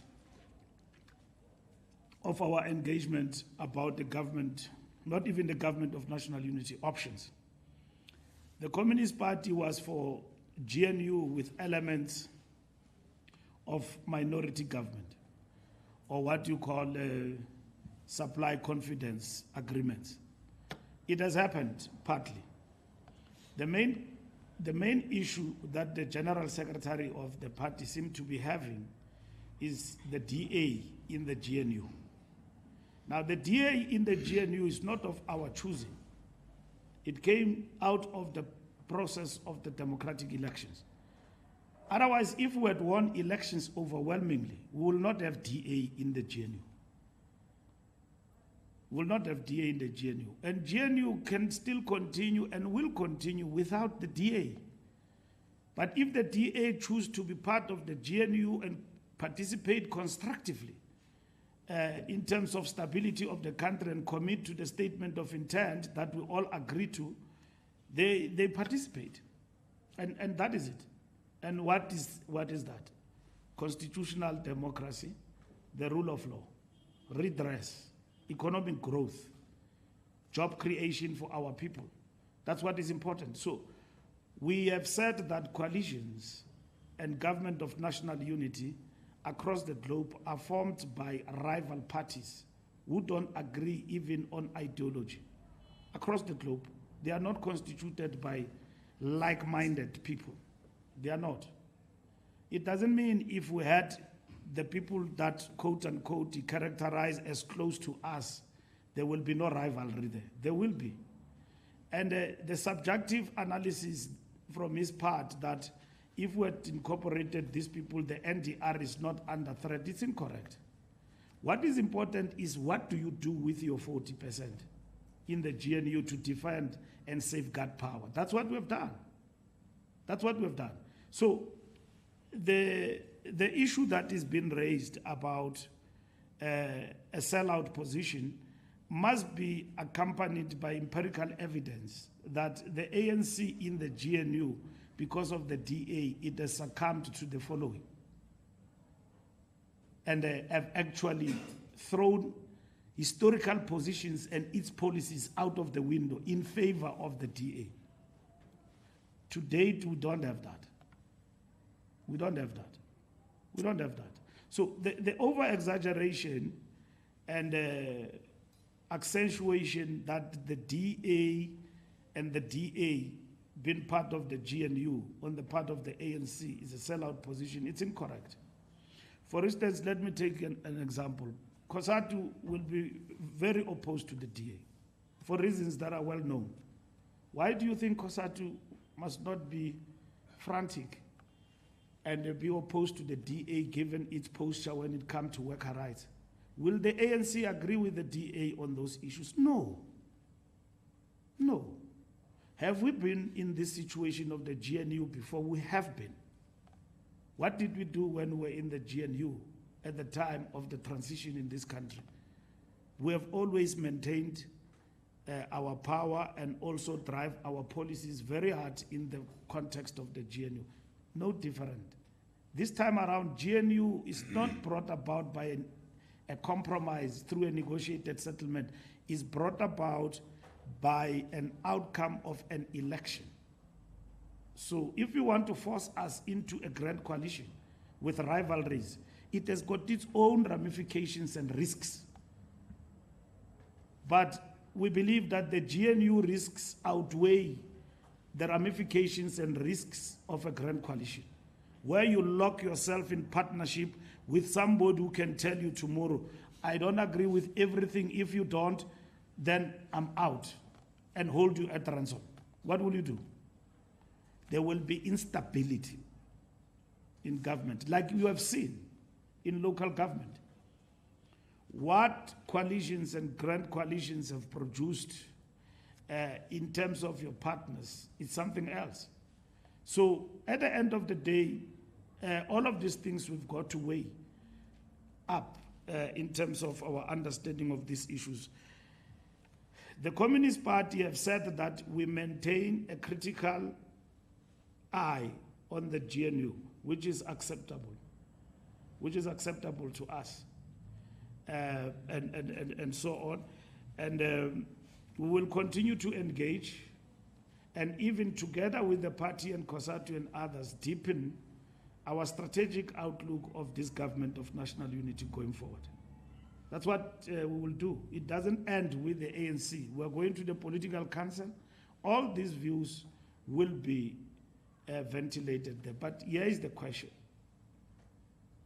of our engagement about the government, not even the government of national unity, options. The Communist Party was for GNU with elements of minority government, or what you call supply confidence agreements. It has happened partly. The main issue that the General Secretary of the party seemed to be having is the DA in the GNU. Now, the DA in the GNU is not of our choosing. It came out of the process of the democratic elections. Otherwise, if we had won elections overwhelmingly, we will not have DA in the GNU. We will not have DA in the GNU. And GNU can still continue and will continue without the DA. But if the DA choose to be part of the GNU and participate constructively in terms of stability of the country and commit to the statement of intent that we all agree to, they participate. And that is it. And what is that? Constitutional democracy, the rule of law, redress, economic growth, job creation for our people. That's what is important. So we have said that coalitions and government of national unity across the globe are formed by rival parties who don't agree even on ideology. Across the globe, they are not constituted by like-minded people. They are not. It doesn't mean if we had the people that, quote unquote, characterize as close to us, there will be no rivalry there. There will be. And the subjective analysis from his part that if we had incorporated these people, the NDR is not under threat, it's incorrect. What is important is what do you do with your 40% in the GNU to defend and safeguard power? That's what we've done. That's what we've done. So the issue that is being raised about a sellout position must be accompanied by empirical evidence that the ANC in the GNU, because of the DA, it has succumbed to the following. And have actually thrown historical positions and its policies out of the window in favor of the DA. To date, we don't have that. We don't have that. We don't have that. So the over-exaggeration and accentuation that the DA and the DA being part of the GNU on the part of the ANC is a sellout position, it's incorrect. For instance, let me take an example. COSATU will be very opposed to the DA for reasons that are well known. Why do you think COSATU must not be frantic and be opposed to the DA given its posture when it comes to worker rights? Will the ANC agree with the DA on those issues? No. No. Have we been in this situation of the GNU before? We have been. What did we do when we were in the GNU at the time of the transition in this country? We have always maintained our power and also drive our policies very hard in the context of the GNU. No different. This time around, GNU is not brought about by a compromise through a negotiated settlement. It's brought about by an outcome of an election. So if you want to force us into a grand coalition with rivalries, it has got its own ramifications and risks. But we believe that the GNU risks outweigh the ramifications and risks of a grand coalition, where you lock yourself in partnership with somebody who can tell you tomorrow, I don't agree with everything. If you don't, then I'm out, and hold you at ransom. What will you do? There will be instability in government, like you have seen in local government. What coalitions and grand coalitions have produced in terms of your partners is something else. So at the end of the day, all of these things we've got to weigh up in terms of our understanding of these issues. The Communist Party have said that we maintain a critical eye on the GNU, which is acceptable to us, and so on. And we will continue to engage, and even together with the party and COSATU and others, deepen our strategic outlook of this government of national unity going forward. That's what we will do. It doesn't end with the ANC. We're going to the political council. All these views will be ventilated there. But here is the question.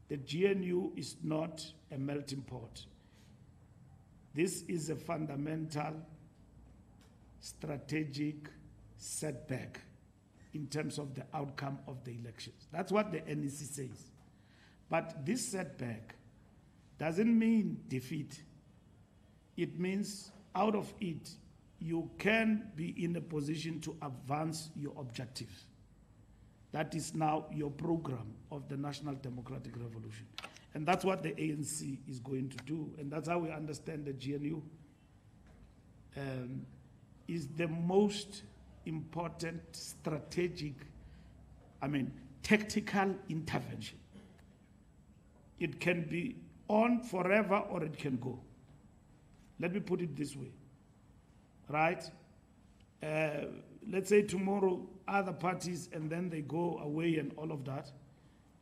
The GNU is not a melting pot. This is a fundamental strategic setback in terms of the outcome of the elections. That's what the NEC says. But this setback doesn't mean defeat. It means out of it, you can be in a position to advance your objectives. That is now your program of the National Democratic Revolution. And that's what the ANC is going to do. And that's how we understand the GNU is the most important strategic, tactical intervention. It can be on forever or it can go. Let me put it this way, right? Let's say tomorrow other parties and then they go away and all of that.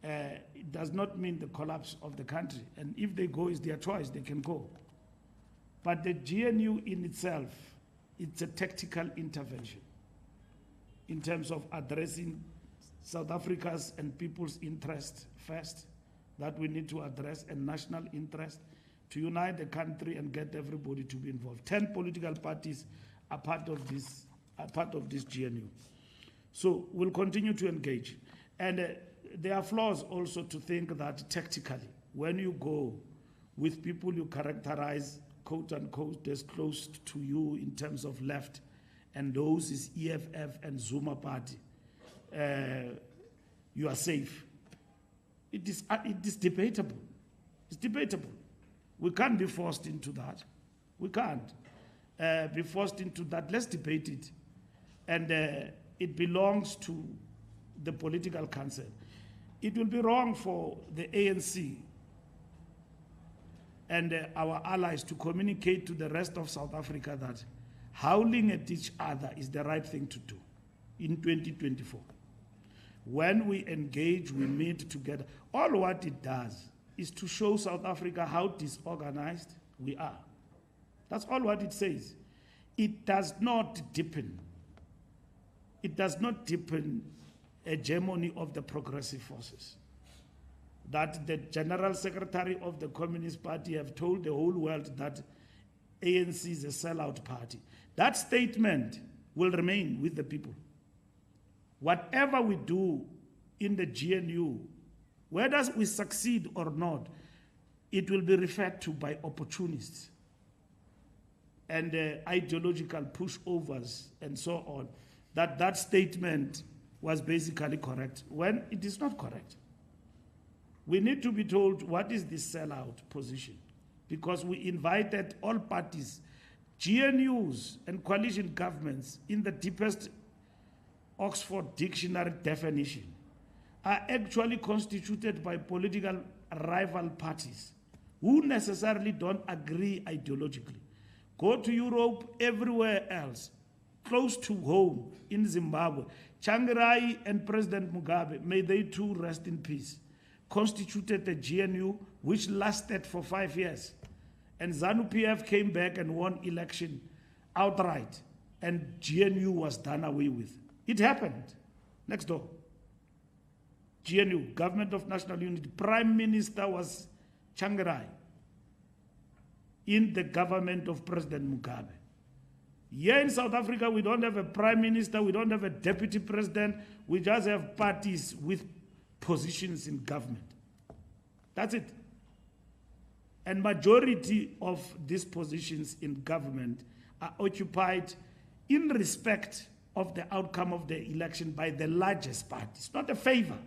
It does not mean the collapse of the country. And if they go, it's their choice, they can go. But the GNU in itself, it's a tactical intervention in terms of addressing South Africa's and people's interest first, that we need to address, and national interest, to unite the country and get everybody to be involved. 10 political parties are part of this GNU. So we'll continue to engage. And there are flaws also to think that tactically, when you go with people you characterize, quote unquote, as close to you in terms of left, and those is EFF and Zuma party, you are safe. It is debatable. It's debatable. We can't be forced into that. We can't be forced into that. Let's debate it. And it belongs to the political council. It will be wrong for the ANC and our allies to communicate to the rest of South Africa that howling at each other is the right thing to do in 2024. When we engage, we meet together. All what it does is to show South Africa how disorganized we are. That's all what it says. It does not deepen. It does not deepen hegemony of the progressive forces. That the General Secretary of the Communist Party have told the whole world that ANC is a sellout party. That statement will remain with the people. Whatever we do in the GNU, whether we succeed or not, it will be referred to by opportunists and ideological pushovers and so on, that statement was basically correct, when it is not correct. We need to be told what is the sellout position, because we invited all parties, GNUs and coalition governments, in the deepest Oxford Dictionary definition, are actually constituted by political rival parties who necessarily don't agree ideologically. Go to Europe, everywhere else, close to home in Zimbabwe, Changirai and President Mugabe, may they too rest in peace, constituted a GNU which lasted for 5 years. And ZANU-PF came back and won election outright, and GNU was done away with. It happened next door. GNU, Government of National Unity, Prime Minister was Changirai in the government of President Mugabe. Here in South Africa, we don't have a prime minister, we don't have a deputy president, we just have parties with positions in government. That's it. And majority of these positions in government are occupied in respect of the outcome of the election by the largest party. It's not a favor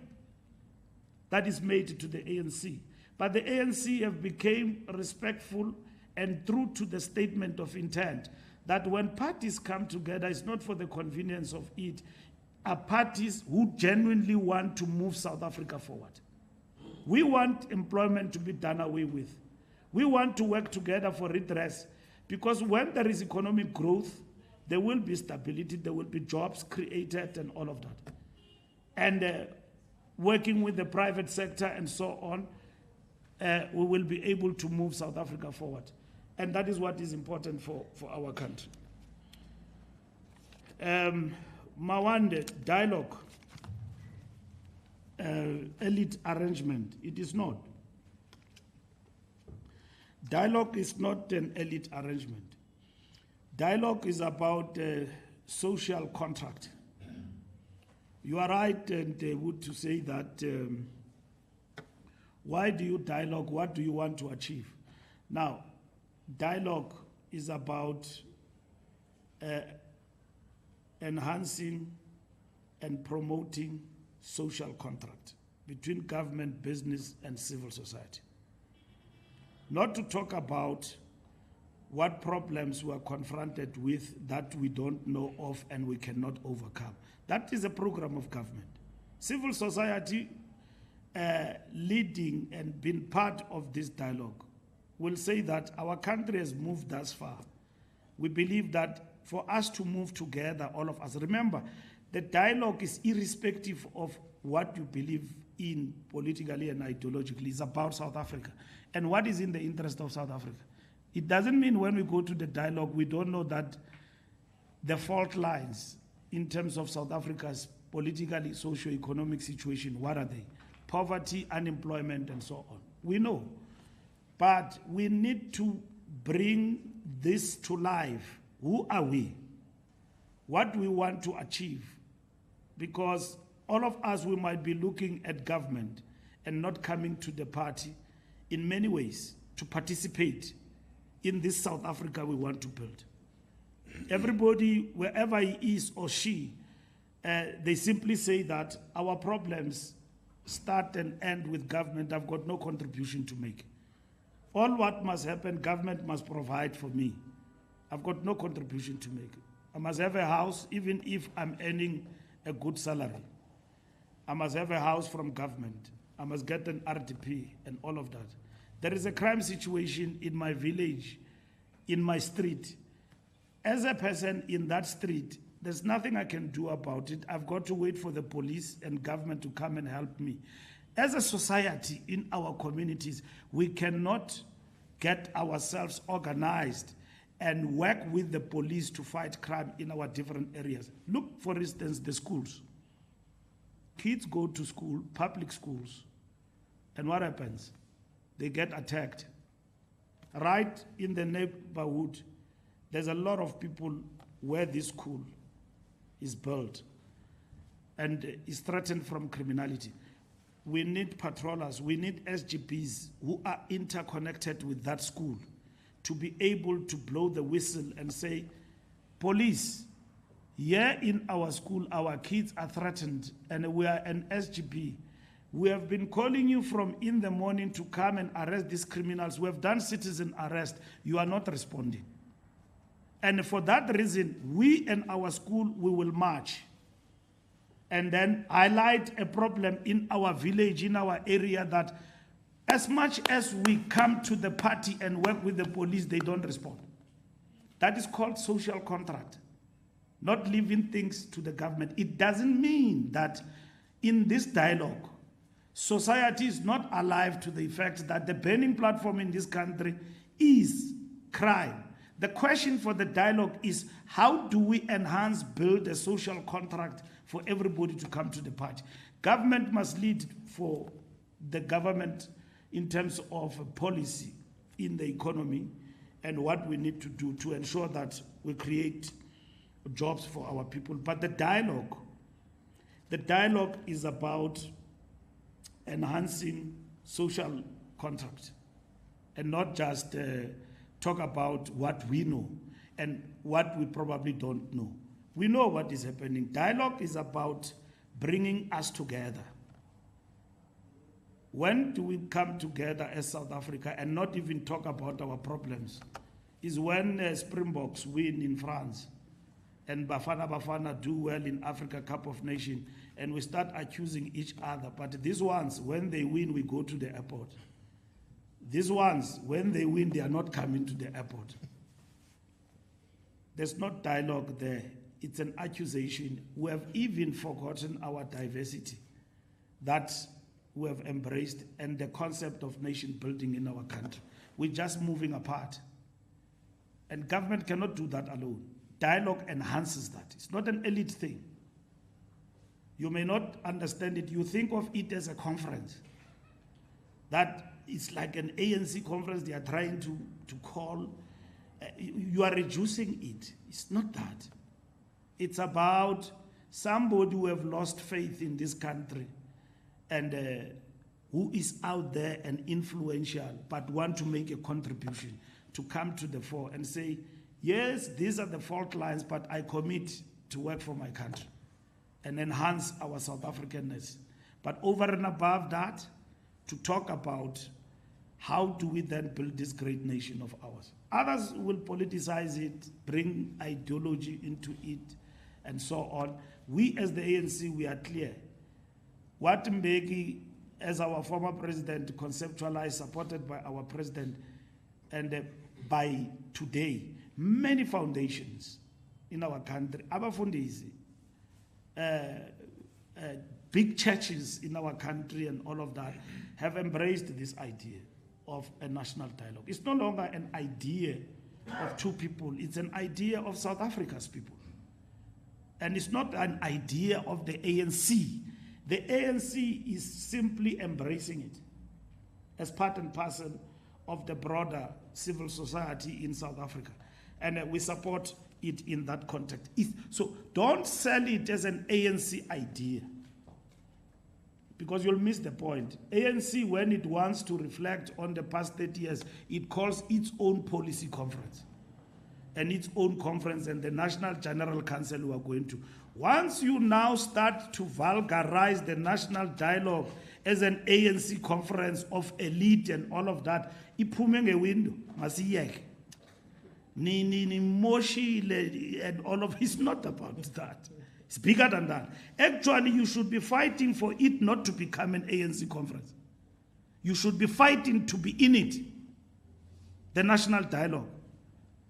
that is made to the ANC. But the ANC have become respectful and true to the statement of intent that when parties come together, it's not for the convenience of it, are parties who genuinely want to move South Africa forward. We want employment to be done away with. We want to work together for redress, because when there is economic growth, there will be stability, there will be jobs created and all of that. And working with the private sector and so on, we will be able to move South Africa forward. And that is what is important for our country. Mawande, dialogue, elite arrangement, it is not. Dialogue is not an elite arrangement. Dialogue is about social contract. You are right, and would to say that why do you dialogue? What do you want to achieve? Now, dialogue is about enhancing and promoting social contract between government, business, and civil society. Not to talk about what problems we are confronted with that we don't know of and we cannot overcome. That is a program of government. Civil society leading and being part of this dialogue will say that our country has moved thus far. We believe that for us to move together, all of us, remember, the dialogue is irrespective of what you believe in politically and ideologically. It's about South Africa and what is in the interest of South Africa. It doesn't mean when we go to the dialogue, we don't know that the fault lines in terms of South Africa's politically, socio-economic situation, what are they? Poverty, unemployment, and so on. We know. But we need to bring this to life. Who are we? What we want to achieve? Because all of us, we might be looking at government and not coming to the party in many ways to participate in this South Africa we want to build. Everybody, wherever he is or she, they simply say that our problems start and end with government. I've got no contribution to make. All what must happen, government must provide for me. I've got no contribution to make. I must have a house even if I'm earning a good salary. I must have a house from government. I must get an RDP and all of that. There is a crime situation in my village, in my street. As a person in that street, there's nothing I can do about it. I've got to wait for the police and government to come and help me. as a society in our communities, we cannot get ourselves organized and work with the police to fight crime in our different areas. Look, for instance, the schools. Kids go to school, public schools, and what happens? They get attacked. Right in the neighborhood, there's a lot of people where this school is built and is threatened from criminality. We need patrollers, we need SGPs who are interconnected with that school to be able to blow the whistle and say, police, here in our school, our kids are threatened and we are an SGP. We have been calling you from in the morning to come and arrest these criminals. We have done citizen arrest. You are not responding. And for that reason, we and our school, we will march and then highlight a problem in our village, in our area, that as much as we come to the party and work with the police, they don't respond. That is called social contract, not leaving things to the government. It doesn't mean that in this dialogue, society is not alive to the effect that the burning platform in this country is crime. The question for the dialogue is, how do we enhance, build a social contract for everybody to come to the party? Government must lead for the government in terms of policy in the economy and what we need to do to ensure that we create jobs for our people. But the dialogue is about enhancing social contract and not just talk about what we know and what we probably don't know. We know what is happening. Dialogue is about bringing us together. When do we come together as South Africa and not even talk about our problems? Is when Springboks win in France and Bafana do well in Africa Cup of Nations and we start accusing each other. But these ones, when they win, we go to the airport. These ones, when they win, they are not coming to the airport. There's not dialogue there. It's an accusation. We have even forgotten our diversity that we have embraced and the concept of nation building in our country. We're just moving apart. And government cannot do that alone. Dialogue enhances that. It's not an elite thing. You may not understand it. You think of it as a conference. That it's like an ANC conference they are trying to call. You are reducing it. It's not that. It's about somebody who have lost faith in this country and who is out there and influential but want to make a contribution to come to the fore and say, yes, these are the fault lines, but I commit to work for my country and enhance our South Africanness. But over and above that, to talk about how do we then build this great nation of ours. Others will politicize it, bring ideology into it, and so on. We as the ANC, we are clear. What Mbeki, as our former president, conceptualized, supported by our president, and by today, many foundations in our country, abafundisi, big churches in our country and all of that, have embraced this idea of a national dialogue. It's no longer an idea of two people, it's an idea of South Africa's people. And it's not an idea of the ANC. The ANC is simply embracing it as part and parcel of the broader civil society in South Africa. And we support it in that context. So don't sell it as an ANC idea, because you'll miss the point. ANC, when it wants to reflect on the past 30 years, it calls its own policy conference and its own conference and the National General Council who are going to. Once you now start to vulgarize the national dialogue as an ANC conference of elite and all of that, iphume window, masiyeke. Ni moshi and all of it's not about that. It's bigger than that. Actually, you should be fighting for it not to become an ANC conference. You should be fighting to be in it, the national dialogue,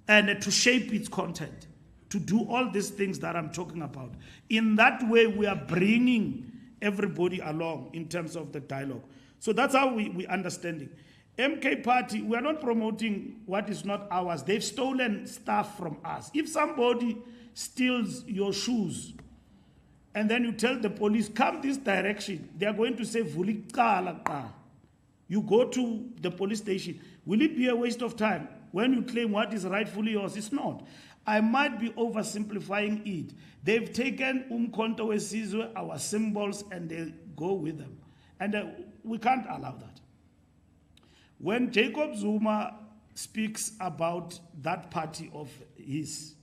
and to shape its content, to do all these things that I'm talking about. In that way, we are bringing everybody along in terms of the dialogue. So that's how we understand it. MK Party, we are not promoting what is not ours. They've stolen stuff from us. If somebody steals your shoes and then you tell the police, come this direction, they are going to say, Vulikala. You go to the police station. Will it be a waste of time when you claim what is rightfully yours? It's not. I might be oversimplifying it. They've taken Umkhonto weSizwe, our symbols, and they go with them. And we can't allow that. When Jacob Zuma speaks about that party of his,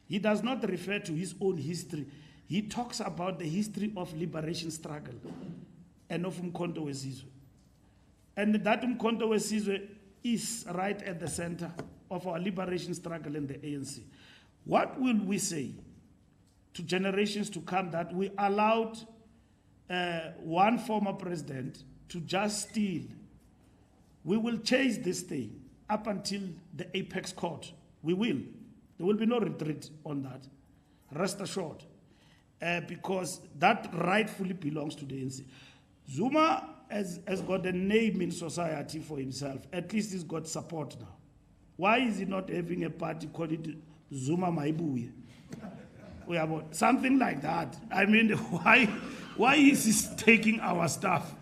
he does not refer to his own history. He talks about the history of liberation struggle and of Umkhonto weSizwe. And that Umkhonto weSizwe is right at the center of our liberation struggle in the ANC. What will we say to generations to come that we allowed one former president to just steal? We will chase this thing up until the apex court. We will. There will be no retreat on that. Rest assured. Because that rightfully belongs to the ANC. Zuma has got a name in society for himself. At least he's got support now. Why is he not having a party called it Zuma Maibuye? Something like that. I mean, why is he taking our stuff?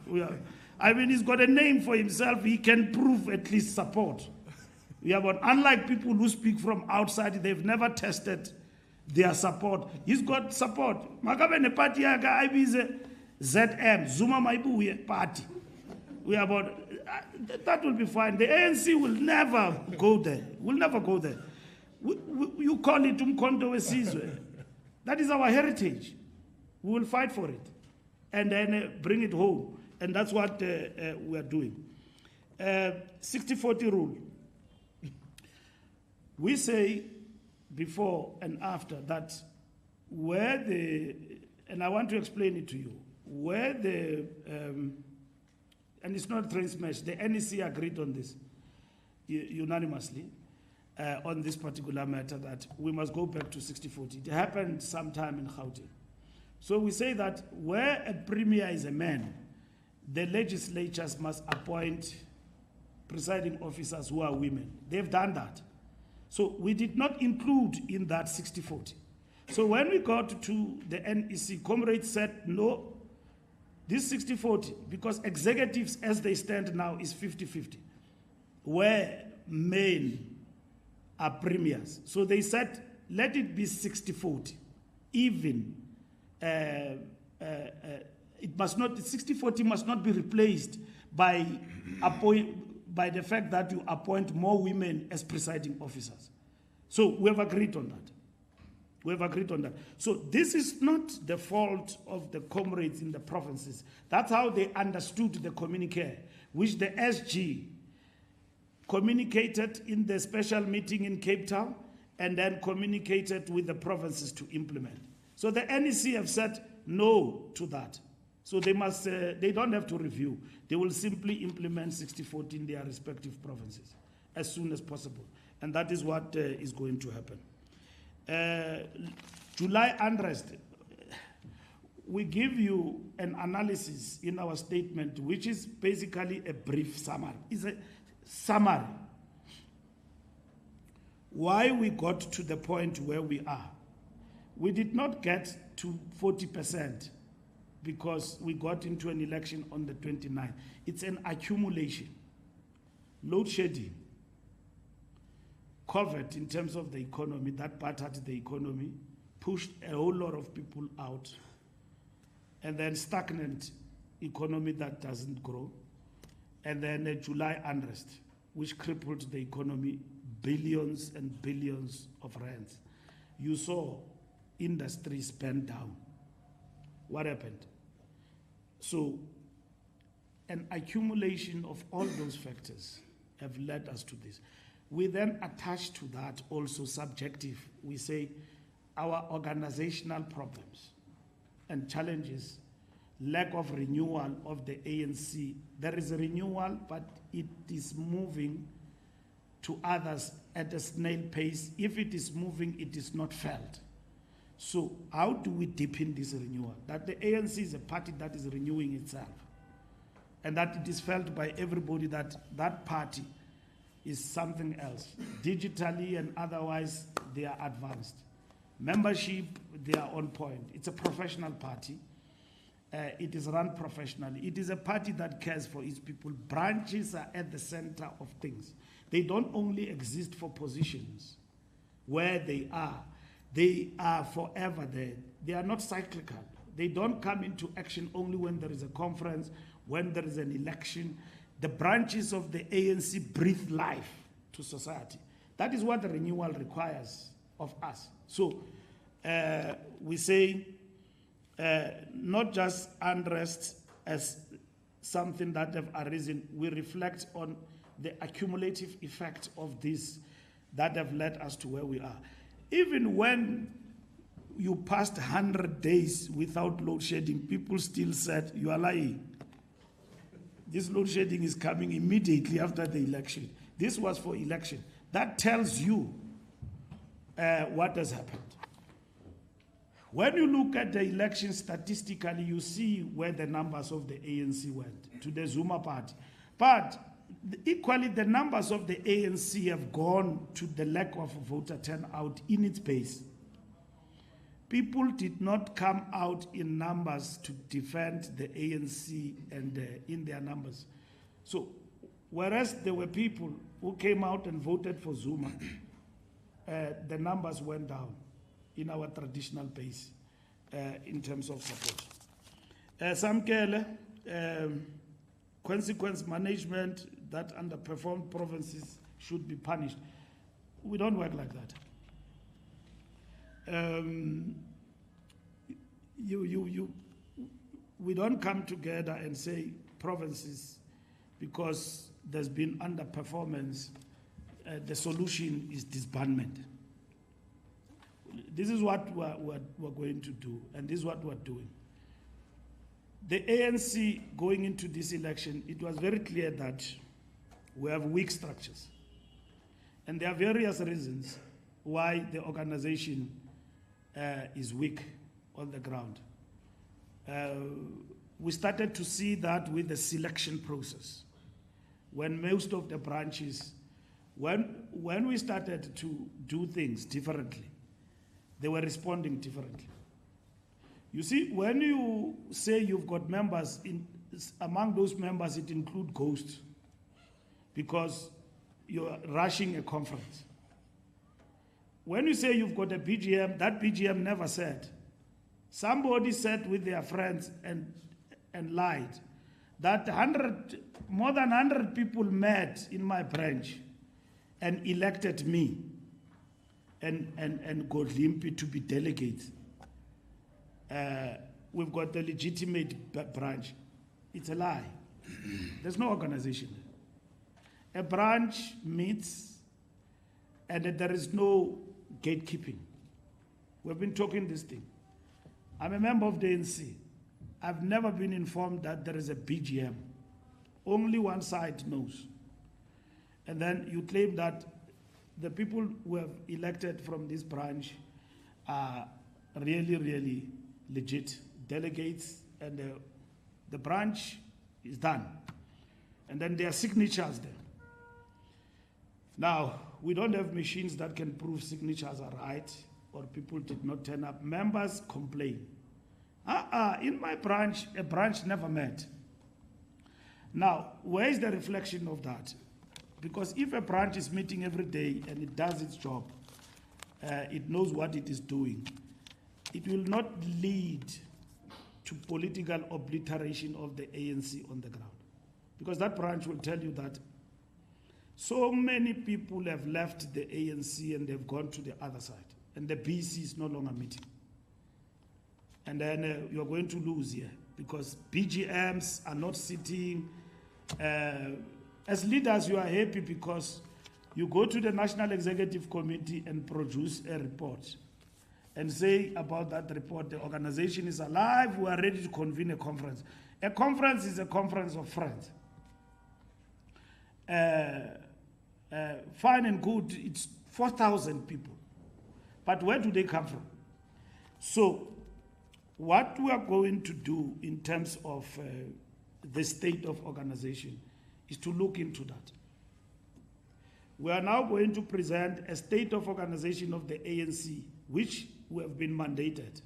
I mean, he's got a name for himself. He can prove at least support. Unlike people who speak from outside, they've never tested their support. He's got support. Makabene party yaga IBZ ZM Zuma Maibuye party. That will be fine. The ANC will never go there. Will never go there. You call it Umkhonto weSizwe. That is our heritage. We will fight for it and then bring it home. And that's what we are doing. 60-40 rule. We say before and after that where and I want to explain it to you, where and it's not train smash, the NEC agreed on this unanimously on this particular matter that we must go back to 60-40. It happened sometime in Gauteng. So we say that where a premier is a man, the legislatures must appoint presiding officers who are women. They've done that. So we did not include in that 60-40. So when we got to the NEC, comrades said, no, this 60-40, because executives as they stand now is 50-50, where men are premiers. So they said, let it be 60-40, even. It must not, 60-40 must not be replaced by the fact that you appoint more women as presiding officers. So we have agreed on that. We have agreed on that. So this is not the fault of the comrades in the provinces. That's how they understood the communique, which the SG communicated in the special meeting in Cape Town and then communicated with the provinces to implement. So the NEC have said no to that. So they must, they don't have to review. They will simply implement 60-40 in their respective provinces as soon as possible. And that is what is going to happen. July unrest. We give you an analysis in our statement, which is basically a brief summary. It's a summary. Why we got to the point where we are. We did not get to 40%. Because we got into an election on the 29th. It's an accumulation. Load shedding. COVID in terms of the economy, that battered the economy, pushed a whole lot of people out. And then stagnant economy that doesn't grow. And then a July unrest, which crippled the economy, billions and billions of rands. You saw industry spend down. What happened? So, an accumulation of all those factors have led us to this. We then attach to that also subjective. We say our organizational problems and challenges, lack of renewal of the ANC. There is a renewal, but it is moving to others at a snail pace. If it is moving, it is not felt. So how do we deepen this renewal? That the ANC is a party that is renewing itself, and that it is felt by everybody that that party is something else. Digitally and otherwise, they are advanced. Membership, they are on point. It's a professional party. It is run professionally. It is a party that cares for its people. Branches are at the center of things. They don't only exist for positions where they are forever there. They are not cyclical. They don't come into action only when there is a conference, when there is an election. The branches of the ANC breathe life to society. That is what the renewal requires of us. So we say not just unrest as something that have arisen. We reflect on the accumulative effect of this that have led us to where we are. Even when you passed 100 days without load shedding, people still said, you are lying. This load shedding is coming immediately after the election. This was for election. That tells you what has happened. When you look at the election statistically, you see where the numbers of the ANC went, to the Zuma party. But equally, the numbers of the ANC have gone to the lack of voter turnout in its base. People did not come out in numbers to defend the ANC and in their numbers. So, whereas there were people who came out and voted for Zuma, the numbers went down in our traditional base in terms of support. Samkele, consequence management that underperformed provinces should be punished. We don't work like that. We don't come together and say provinces, because there's been underperformance, the solution is disbandment. This is what we're going to do, and this is what we're doing. The ANC going into this election, it was very clear that we have weak structures. And there are various reasons why the organization is weak on the ground. We started to see that with the selection process. When most of the branches, when we started to do things differently, they were responding differently. You see, when you say you've got members, among those members it includes ghosts, because you're rushing a conference. When you say you've got a BGM, that BGM never said. Somebody sat with their friends and lied that more than 100 people met in my branch and elected me and Godlimpi to be delegate. We've got the legitimate branch. It's a lie. There's no organization. A branch meets and there is no gatekeeping. We've been talking this thing. I'm a member of the ANC. I've never been informed that there is a BGM. Only one side knows. And then you claim that the people who have elected from this branch are really, really legit delegates, and the branch is done. And then there are signatures there. Now, we don't have machines that can prove signatures are right or people did not turn up. Members complain. In my branch, a branch never met. Now, where is the reflection of that? Because if a branch is meeting every day and it does its job, it knows what it is doing, it will not lead to political obliteration of the ANC on the ground. Because that branch will tell you that so many people have left the ANC and they've gone to the other side, and the BC is no longer meeting. And then you're going to lose here, because BGMs are not sitting. As leaders, you are happy because you go to the National Executive Committee and produce a report and say about that report, the organization is alive, we are ready to convene a conference. A conference is a conference of friends. Fine and good, it's 4,000 people. But where do they come from? So what we are going to do in terms of the state of organization is to look into that. We are now going to present a state of organization of the ANC, which we have been mandated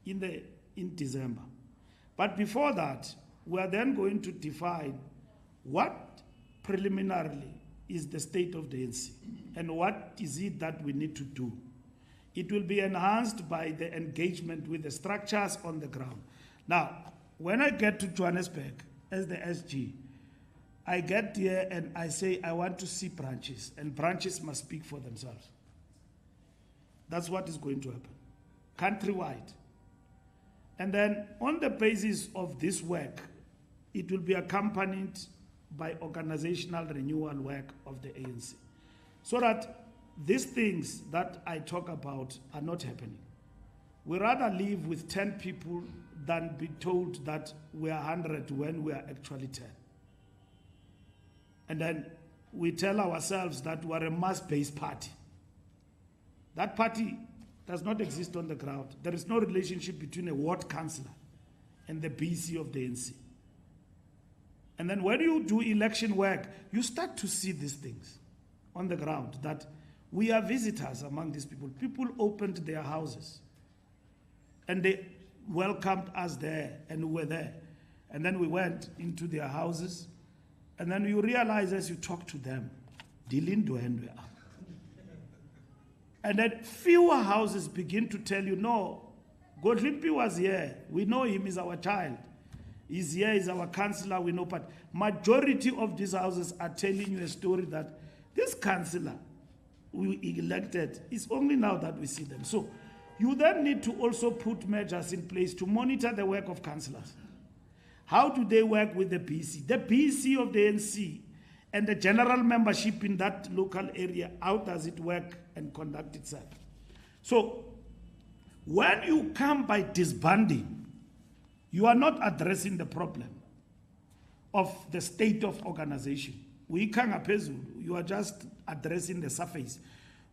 in December. But before that, we are then going to define what preliminarily is the state of the ANC and what is it that we need to do. It will be enhanced by the engagement with the structures on the ground. Now, when I get to Johannesburg as the SG, I get here and I say I want to see branches, and branches must speak for themselves. That's what is going to happen, countrywide. And then on the basis of this work, it will be accompanied by organizational renewal work of the ANC, so that these things that I talk about are not happening. We rather live with 10 people than be told that we are 100 when we are actually 10. And then we tell ourselves that we are a mass-based party. That party does not exist on the ground. There is no relationship between a ward councillor and the BC of the ANC. And then when you do election work, you start to see these things on the ground, that we are visitors among these people. People opened their houses and they welcomed us there, and we were there. And then we went into their houses, and then you realize as you talk to them, and then fewer houses begin to tell you, no, Godlipi was here. We know him, is our child. He's here, he's our councillor, we know. But majority of these houses are telling you a story that this councillor we elected, it's only now that we see them. So you then need to also put measures in place to monitor the work of councillors. How do they work with the BC? The BC of the ANC and the general membership in that local area, how does it work and conduct itself? So when you come by disbanding, you are not addressing the problem of the state of organization. You are just addressing the surface.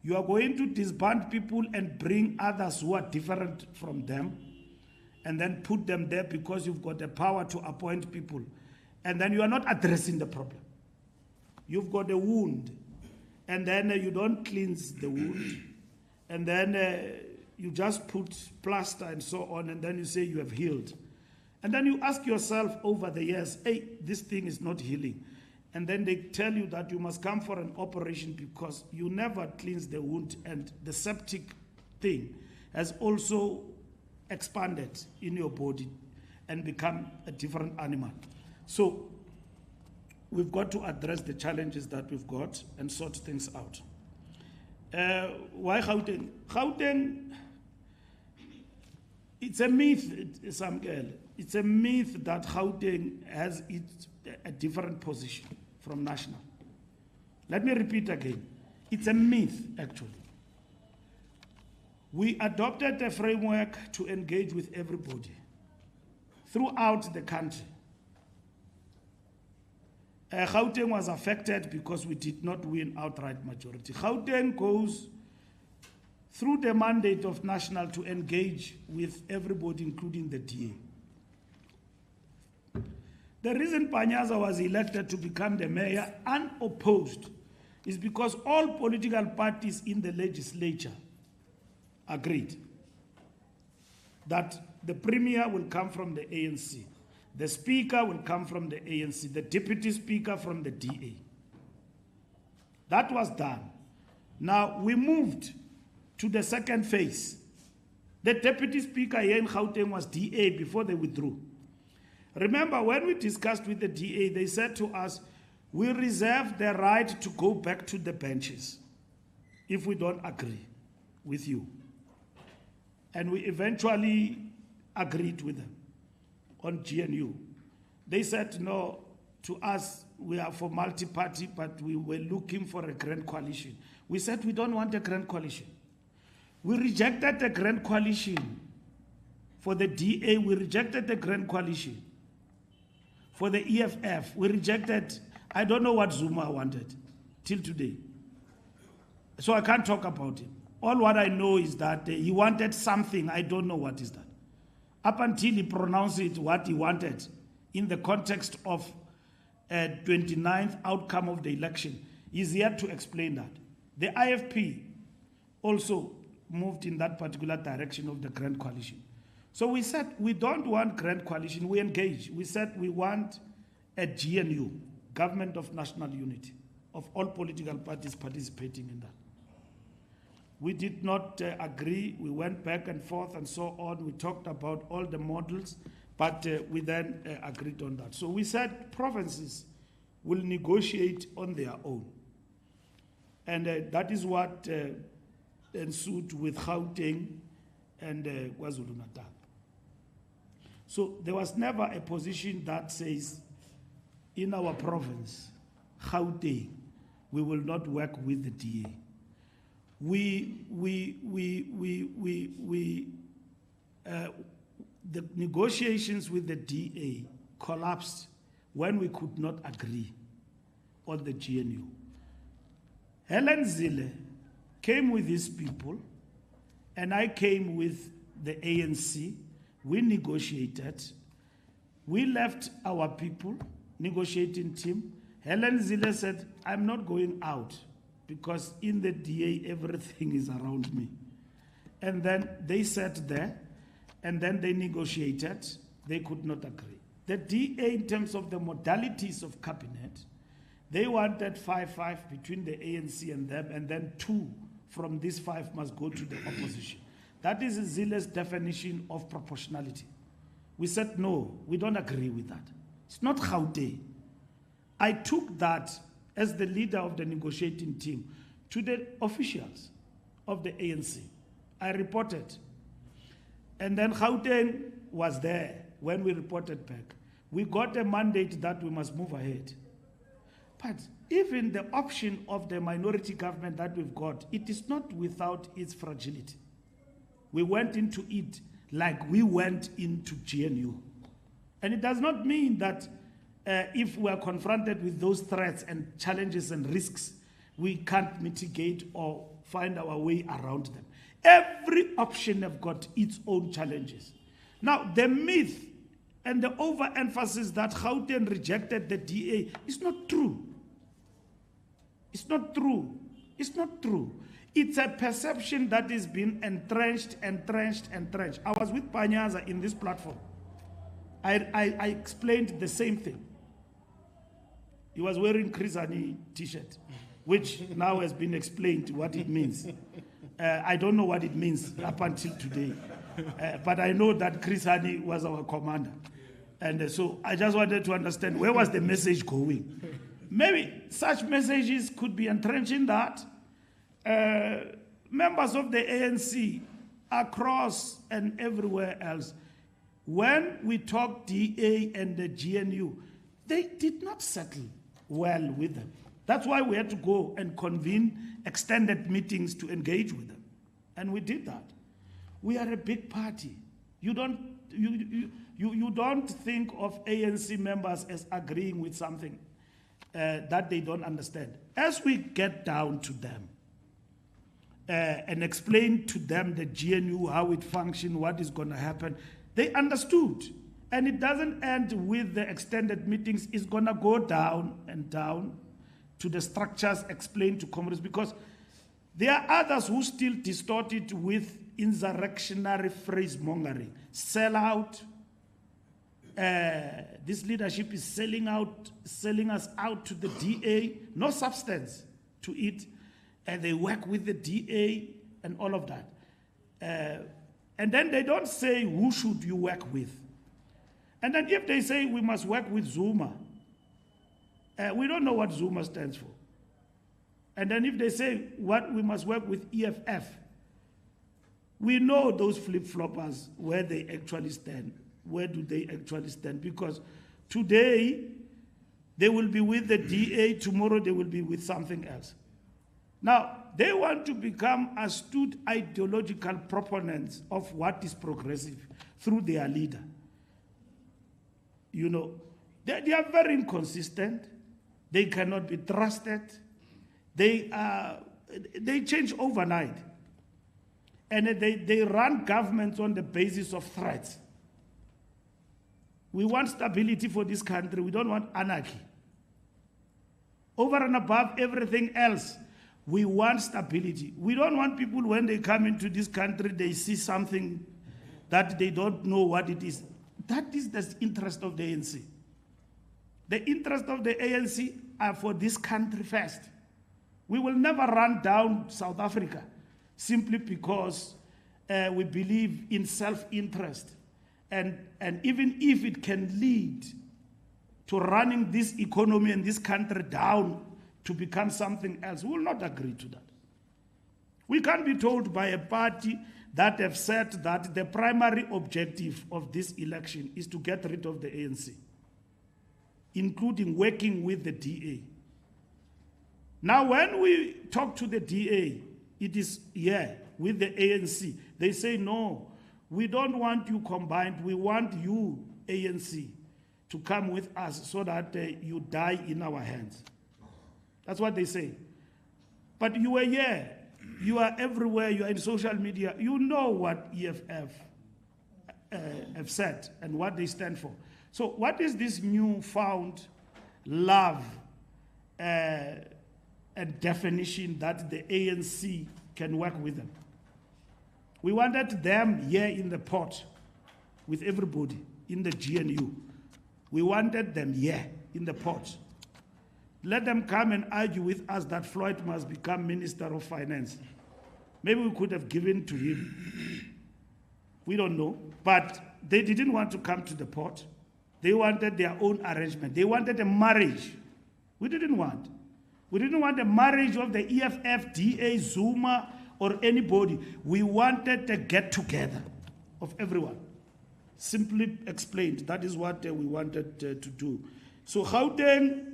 You are going to disband people and bring others who are different from them, and then put them there because you've got the power to appoint people. And then you are not addressing the problem. You've got a wound, and then you don't cleanse the wound, and then you just put plaster and so on, and then you say you have healed. And then you ask yourself over the years, hey, this thing is not healing. And then they tell you that you must come for an operation because you never cleanse the wound, and the septic thing has also expanded in your body and become a different animal. So we've got to address the challenges that we've got and sort things out. Why Gauteng? Gauteng, it's a myth, Samkel. It's a myth that Gauteng has a different position from national. Let me repeat again. It's a myth, actually. We adopted a framework to engage with everybody throughout the country. Gauteng was affected because we did not win outright majority. Gauteng goes through the mandate of national to engage with everybody, including the DA. The reason Panyaza was elected to become the mayor unopposed is because all political parties in the legislature agreed that the premier will come from the ANC, the speaker will come from the ANC, the deputy speaker from the DA. That was done. Now we moved to the second phase. The deputy speaker here in Gauteng was DA before they withdrew. Remember, when we discussed with the DA, they said to us, we reserve the right to go back to the benches if we don't agree with you. And we eventually agreed with them on GNU. They said no to us, we are for multi-party, but we were looking for a grand coalition. We said we don't want a grand coalition. We rejected the grand coalition. For the DA, we rejected the grand coalition. For the EFF, we rejected, I don't know what Zuma wanted till today. So I can't talk about it. All what I know is that he wanted something. I don't know what is that. Up until he pronounced it what he wanted in the context of 29th outcome of the election, he's yet to explain that. The IFP also moved in that particular direction of the Grand Coalition. So we said we don't want Grand Coalition, we engage. We said we want a GNU, Government of National Unity, of all political parties participating in that. We did not agree. We went back and forth and so on. We talked about all the models, but we then agreed on that. So we said provinces will negotiate on their own. And that is what ensued with Gauteng and KwaZulu-Natal. So there was never a position that says, in our province, Gauteng, we will not work with the DA. The negotiations with the DA collapsed when we could not agree on the GNU. Helen Zille came with his people, and I came with the ANC. We negotiated. We left our people, negotiating team. Helen Zille said, I'm not going out because in the DA, everything is around me. And then they sat there, and then they negotiated. They could not agree. The DA, in terms of the modalities of cabinet, they wanted 5-5 between the ANC and them, and then 2 from these 5 must go to the opposition. That is Zille's definition of proportionality. We said, no, we don't agree with that. It's not Gauteng. I took that as the leader of the negotiating team to the officials of the ANC. I reported. And then Gauteng was there when we reported back. We got a mandate that we must move ahead. But even the option of the minority government that we've got, it is not without its fragility. We went into it like we went into GNU. And it does not mean that if we are confronted with those threats and challenges and risks, we can't mitigate or find our way around them. Every option have got its own challenges. Now, the myth and the overemphasis that Gauteng rejected the DA is not true. It's not true. It's not true. It's a perception that has been entrenched. I was with Panyaza in this platform. I explained the same thing. He was wearing Chris Hani t-shirt, which now has been explained what it means. I don't know what it means up until today. But I know that Chris Hani was our commander. And so I just wanted to understand where was the message going. Maybe such messages could be entrenching that. Members of the ANC across and everywhere else, when we talked DA and the GNU, they did not settle well with them. That's why we had to go and convene extended meetings to engage with them. And we did that. We are a big party. You don't think of ANC members as agreeing with something that they don't understand. As we get down to them and explain to them the GNU, how it functions, what is going to happen, they understood. And it doesn't end with the extended meetings. It's going to go down and down to the structures explained to comrades, because there are others who still distort it with insurrectionary phrase-mongering. Sell out. This leadership is selling us out to the DA. No substance to it. And they work with the DA and all of that. And then they don't say, who should you work with? And then if they say we must work with Zuma, we don't know what Zuma stands for. And then if they say what we must work with EFF, we know those flip-floppers, where they actually stand. Where do they actually stand? Because today they will be with the DA, tomorrow they will be with something else. Now, they want to become astute ideological proponents of what is progressive through their leader. You know, they are very inconsistent. They cannot be trusted. They change overnight. And they run governments on the basis of threats. We want stability for this country. We don't want anarchy. Over and above everything else, we want stability. We don't want people, when they come into this country, they see something that they don't know what it is. That is the interest of the ANC. The interest of the ANC are for this country first. We will never run down South Africa simply because we believe in self-interest. And even if it can lead to running this economy and this country down to become something else, we will not agree to that. We can't be told by a party that have said that the primary objective of this election is to get rid of the ANC, including working with the DA. Now, when we talk to the DA, it is, with the ANC. They say, no, we don't want you combined. We want you, ANC, to come with us so that you die in our hands. That's what they say. But you are here. You are everywhere. You are in social media. You know what EFF have said and what they stand for. So what is this newfound love and definition that the ANC can work with them? We wanted them here in the port with everybody in the GNU. We wanted them here in the port. Let them come and argue with us that Floyd must become Minister of Finance. Maybe we could have given to him. We don't know. But they didn't want to come to the port. They wanted their own arrangement. They wanted a marriage. We didn't want. We didn't want a marriage of the EFF, DA, Zuma, or anybody. We wanted a get-together of everyone. Simply explained, that is what we wanted to do. So Gauteng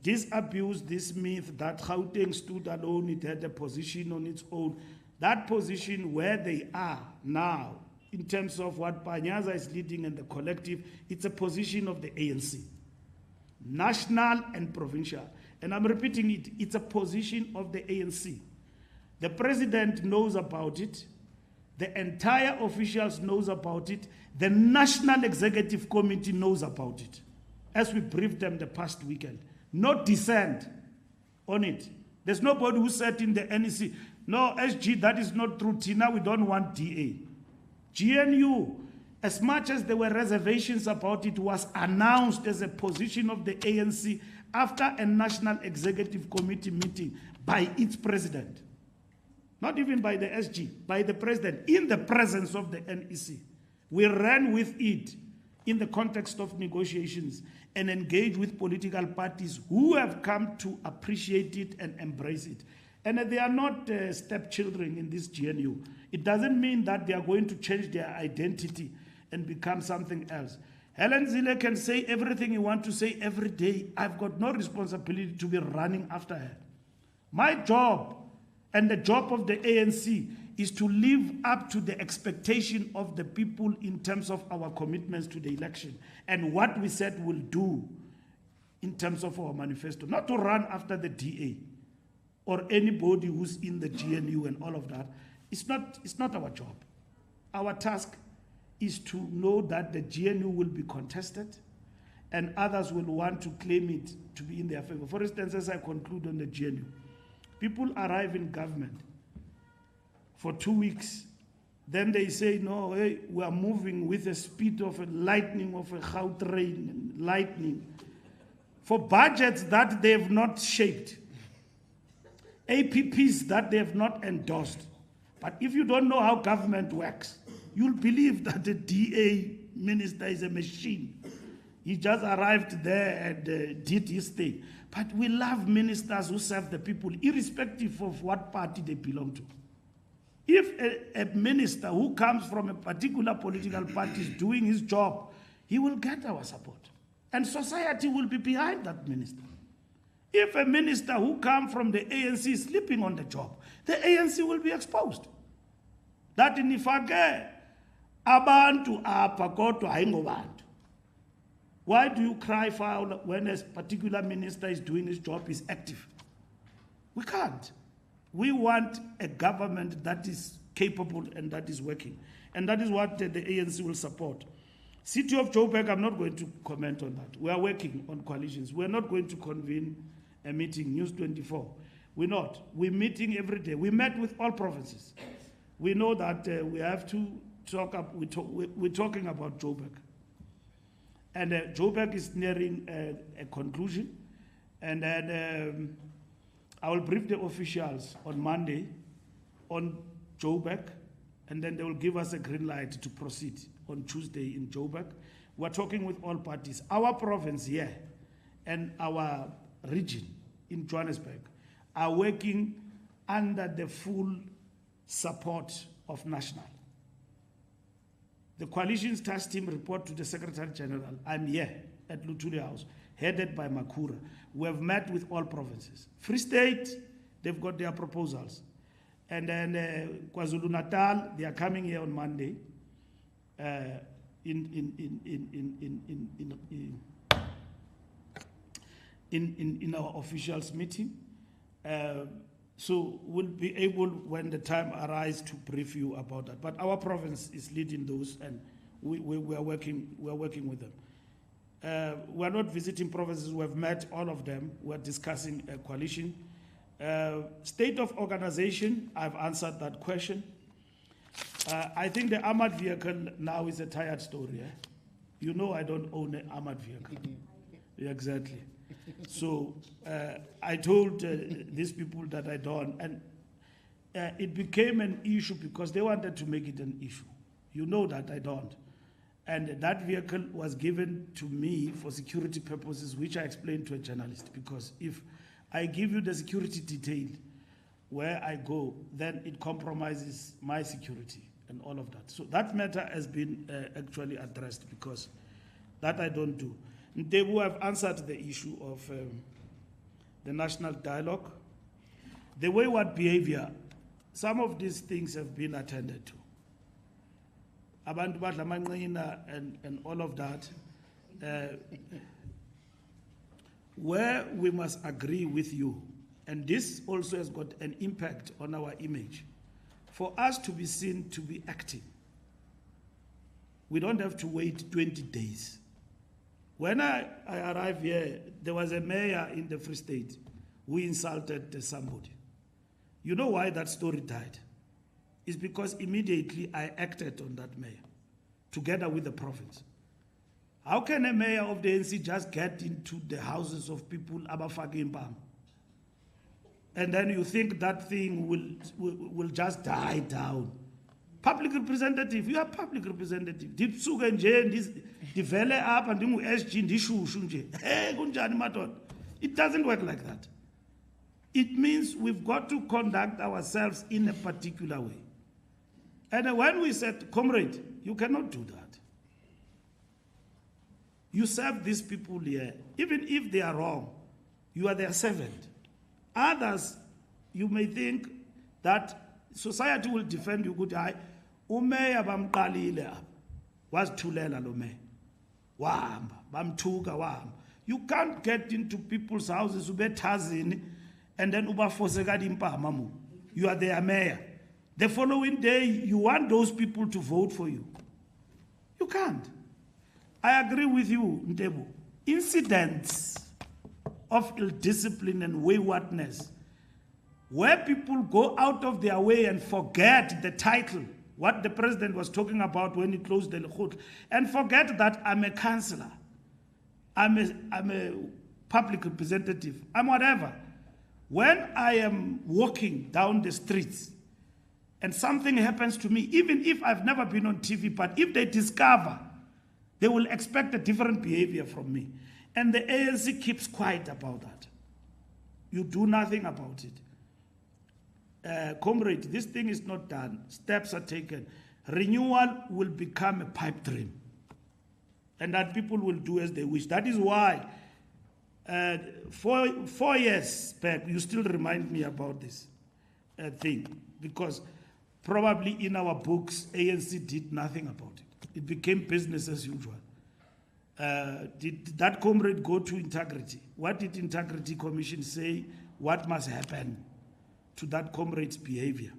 disabused this myth that Gauteng stood alone, it had a position on its own. That position where they are now, in terms of what Panyaza is leading and the collective, it's a position of the ANC. National and provincial. And I'm repeating it, it's a position of the ANC. The president knows about it. The entire officials knows about it. The National Executive Committee knows about it, as we briefed them the past weekend. No dissent on it. There's nobody who said in the NEC, no, SG, that is not true. Tina, we don't want DA. GNU, as much as there were reservations about it, was announced as a position of the ANC after a National Executive Committee meeting by its president. Not even by the SG, by the president, in the presence of the NEC. We ran with it in the context of negotiations and engaged with political parties who have come to appreciate it and embrace it. And they are not stepchildren in this GNU. It doesn't mean that they are going to change their identity and become something else. Helen Zille can say everything you want to say every day. I've got no responsibility to be running after her. My job and the job of the ANC is to live up to the expectation of the people in terms of our commitments to the election and what we said we'll do in terms of our manifesto. Not to run after the DA or anybody who's in the GNU and all of that. It's not our job. Our task is to know that the GNU will be contested and others will want to claim it to be in their favor. For instance, as I conclude on the GNU, people arrive in government for 2 weeks. Then they say, no, hey, we are moving with the speed of a lightning, of a Gautrain, lightning, for budgets that they have not shaped, APPs that they have not endorsed. But if you don't know how government works, you'll believe that the DA minister is a machine. He just arrived there and did his thing. But we love ministers who serve the people, irrespective of what party they belong to. If a minister who comes from a particular political party is doing his job, he will get our support. And society will be behind that minister. If a minister who comes from the ANC is sleeping on the job, the ANC will be exposed. That nifake abantu apha kodwa ayingobantu. Why do you cry foul when a particular minister is doing his job, is active? We can't. We want a government that is capable and that is working. And that is what the ANC will support. City of Joburg, I'm not going to comment on that. We are working on coalitions. We're not going to convene a meeting, News 24. We're not. We're meeting every day. We met with all provinces. We know that we have to talk up, we're talking about Joburg. And Joburg is nearing a conclusion. And then I will brief the officials on Monday on Joburg, and then they will give us a green light to proceed on Tuesday in Joburg. We're talking with all parties. Our province here and our region in Johannesburg are working under the full support of National. The coalition's task team report to the Secretary General. I'm here at Luthuli House, headed by Makura. We have met with all provinces. Free State, they've got their proposals. And then KwaZulu-Natal, they are coming here on Monday in our officials meeting. So we'll be able, when the time arrives, to brief you about that. But our province is leading those, and we are working with them. We're not visiting provinces. We have met all of them. We're discussing a coalition. State of organization, I've answered that question. I think the armored vehicle now is a tired story. Eh? You know I don't own an armored vehicle. Exactly. So I told these people that I don't, and it became an issue because they wanted to make it an issue. You know that I don't. And that vehicle was given to me for security purposes, which I explained to a journalist, because if I give you the security detail where I go, then it compromises my security and all of that. So that matter has been actually addressed, because that I don't do. They will have answered the issue of the national dialogue. The wayward behavior, some of these things have been attended to. Abantu badla amanqina and all of that. Where we must agree with you, and this also has got an impact on our image, for us to be seen to be acting, we don't have to wait 20 days. When I arrived here, there was a mayor in the Free State who insulted somebody. You know why that story died? It's because immediately I acted on that mayor, together with the province. How can a mayor of the ANC just get into the houses of people abafake impama? And then you think that thing will just die down? Public representative, you are public representative. Dipsuke nje divele apha ndingu SG ndishushu nje. Hey kunjani madoda? It doesn't work like that. It means we've got to conduct ourselves in a particular way. And when we said, comrade, you cannot do that. You serve these people here. Even if they are wrong, you are their servant. Others, you may think that society will defend you. Good eye. Umeya bamqalile was thulela lo meya. Wahamba, bamthuka wahamba. You can't get into people's houses ubethazini and then ubafose kadi impama mu. You are their mayor. The following day, you want those people to vote for you. You can't. I agree with you, Ntebo. Incidents of ill-discipline and waywardness, where people go out of their way and forget the title, what the president was talking about when he closed the Lekgotla, and forget that I'm a councillor, I'm a public representative, I'm whatever. When I am walking down the streets and something happens to me, even if I've never been on TV, but if they discover, they will expect a different behavior from me. And the ANC keeps quiet about that. You do nothing about it. Comrade, this thing is not done. Steps are taken. Renewal will become a pipe dream. And that people will do as they wish. That is why 4 years back, you still remind me about this thing. Because probably in our books, ANC did nothing about it. It became business as usual. Did that comrade go to integrity? What did Integrity Commission say? What must happen to that comrade's behavior?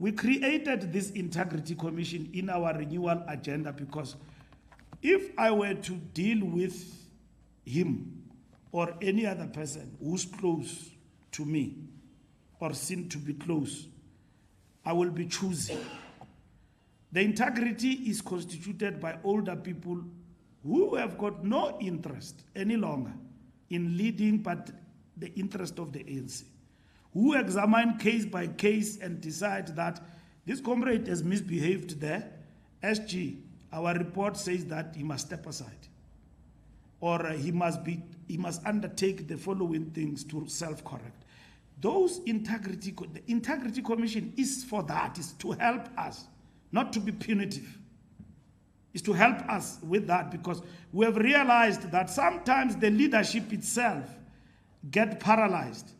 We created this integrity commission in our renewal agenda because if I were to deal with him or any other person who's close to me or seen to be close, I will be choosy. The integrity is constituted by older people who have got no interest any longer in leading but the interest of the ANC, who examine case by case and decide that this comrade has misbehaved there. SG, our report says that he must step aside, or he must undertake the following things to self-correct. The integrity commission is for that, is to help us, not to be punitive. Is to help us with that, because we have realized that sometimes the leadership itself get paralyzed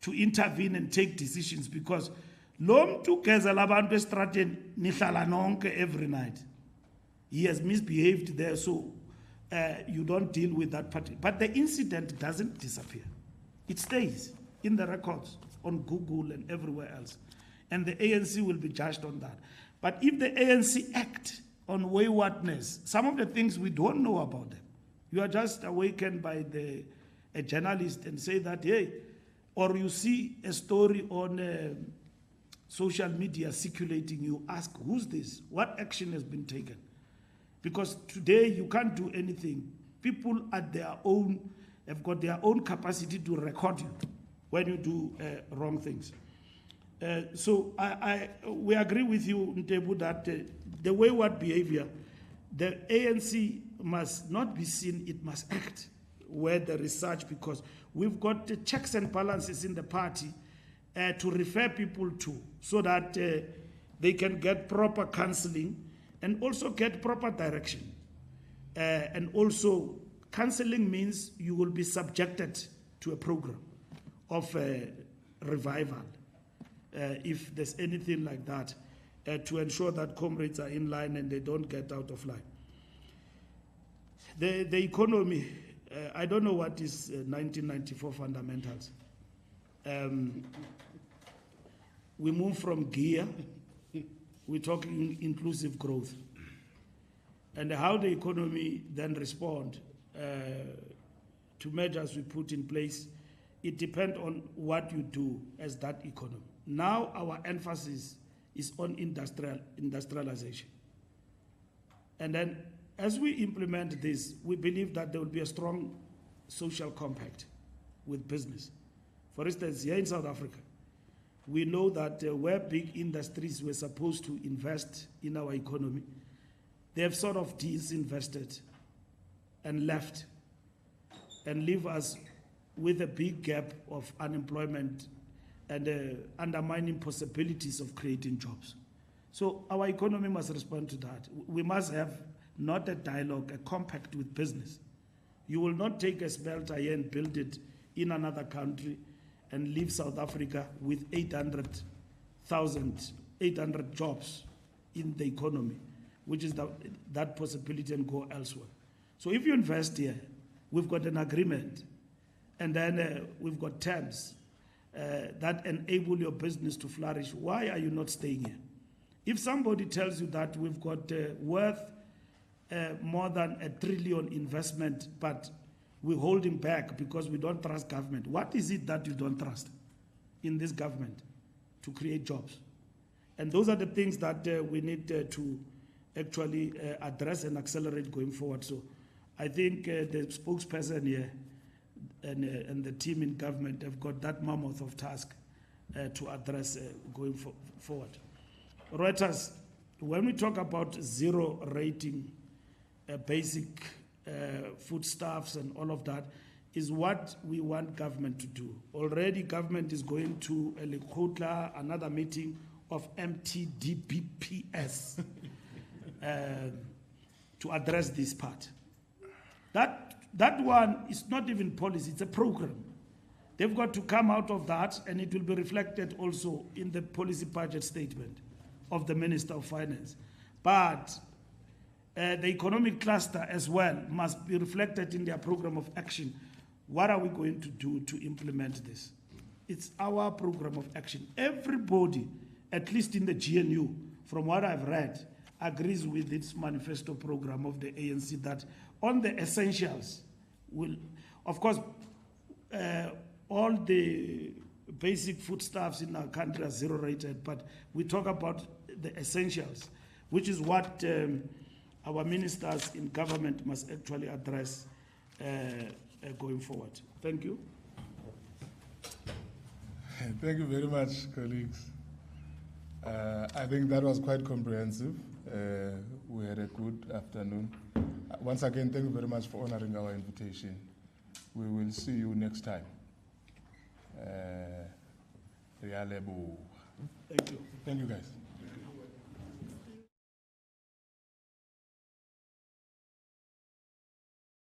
to intervene and take decisions, because lo mntu gezela abantu estrateni nihlala nonke every night. He has misbehaved there, so you don't deal with that party. But the incident doesn't disappear. It stays in the records on Google and everywhere else. And the ANC will be judged on that. But if the ANC act on waywardness, some of the things we don't know about them, you are just awakened by a journalist and say that, hey, or you see a story on social media circulating, you ask, who's this? What action has been taken? Because today you can't do anything. People at their own have got their own capacity to record you when you do wrong things. So we agree with you, Ntebu, that the wayward behavior, the ANC must not be seen, it must act where there is such, because we've got the checks and balances in the party to refer people to, so that they can get proper counseling and also get proper direction. And also, counseling means you will be subjected to a program of revival, if there's anything like that, to ensure that comrades are in line and they don't get out of line. The economy, I don't know what is 1994 fundamentals. We move from gear, we're talking inclusive growth. And how the economy then respond to measures we put in place, it depends on what you do as that economy. Now our emphasis is on industrialization. And then as we implement this, we believe that there will be a strong social compact with business. For instance, here in South Africa, we know that where big industries were supposed to invest in our economy, they have sort of disinvested and left and leave us with a big gap of unemployment and undermining possibilities of creating jobs. So our economy must respond to that. We must have not a dialogue, a compact with business. You will not take a smelter here and build it in another country and leave South Africa with 800 jobs in the economy, which is that possibility, and go elsewhere. So if you invest here, we've got an agreement, and then we've got terms that enable your business to flourish. Why are you not staying here? If somebody tells you that we've got worth more than $1 trillion investment, but we're holding back because we don't trust government, what is it that you don't trust in this government to create jobs? And those are the things that we need to actually address and accelerate going forward. So I think the spokesperson here and the team in government have got that mammoth of task to address going forward. Reuters, when we talk about zero rating basic foodstuffs and all of that, is what we want government to do. Already government is going to a Lekgotla, another meeting of MTDBPS to address this part. That one is not even policy, it's a program. They've got to come out of that, and it will be reflected also in the policy budget statement of the Minister of Finance. But the economic cluster as well must be reflected in their program of action. What are we going to do to implement this? It's our program of action. Everybody at least in the GNU, from what I've read, agrees with its manifesto program of the ANC that on the essentials will, of course, all the basic foodstuffs in our country are zero rated, but we talk about the essentials, which is what our ministers in government must actually address going forward. Thank you. Thank you very much, colleagues. I think that was quite comprehensive. We had a good afternoon. Once again, thank you very much for honoring our invitation. We will see you next time. Thank you. Thank you, guys.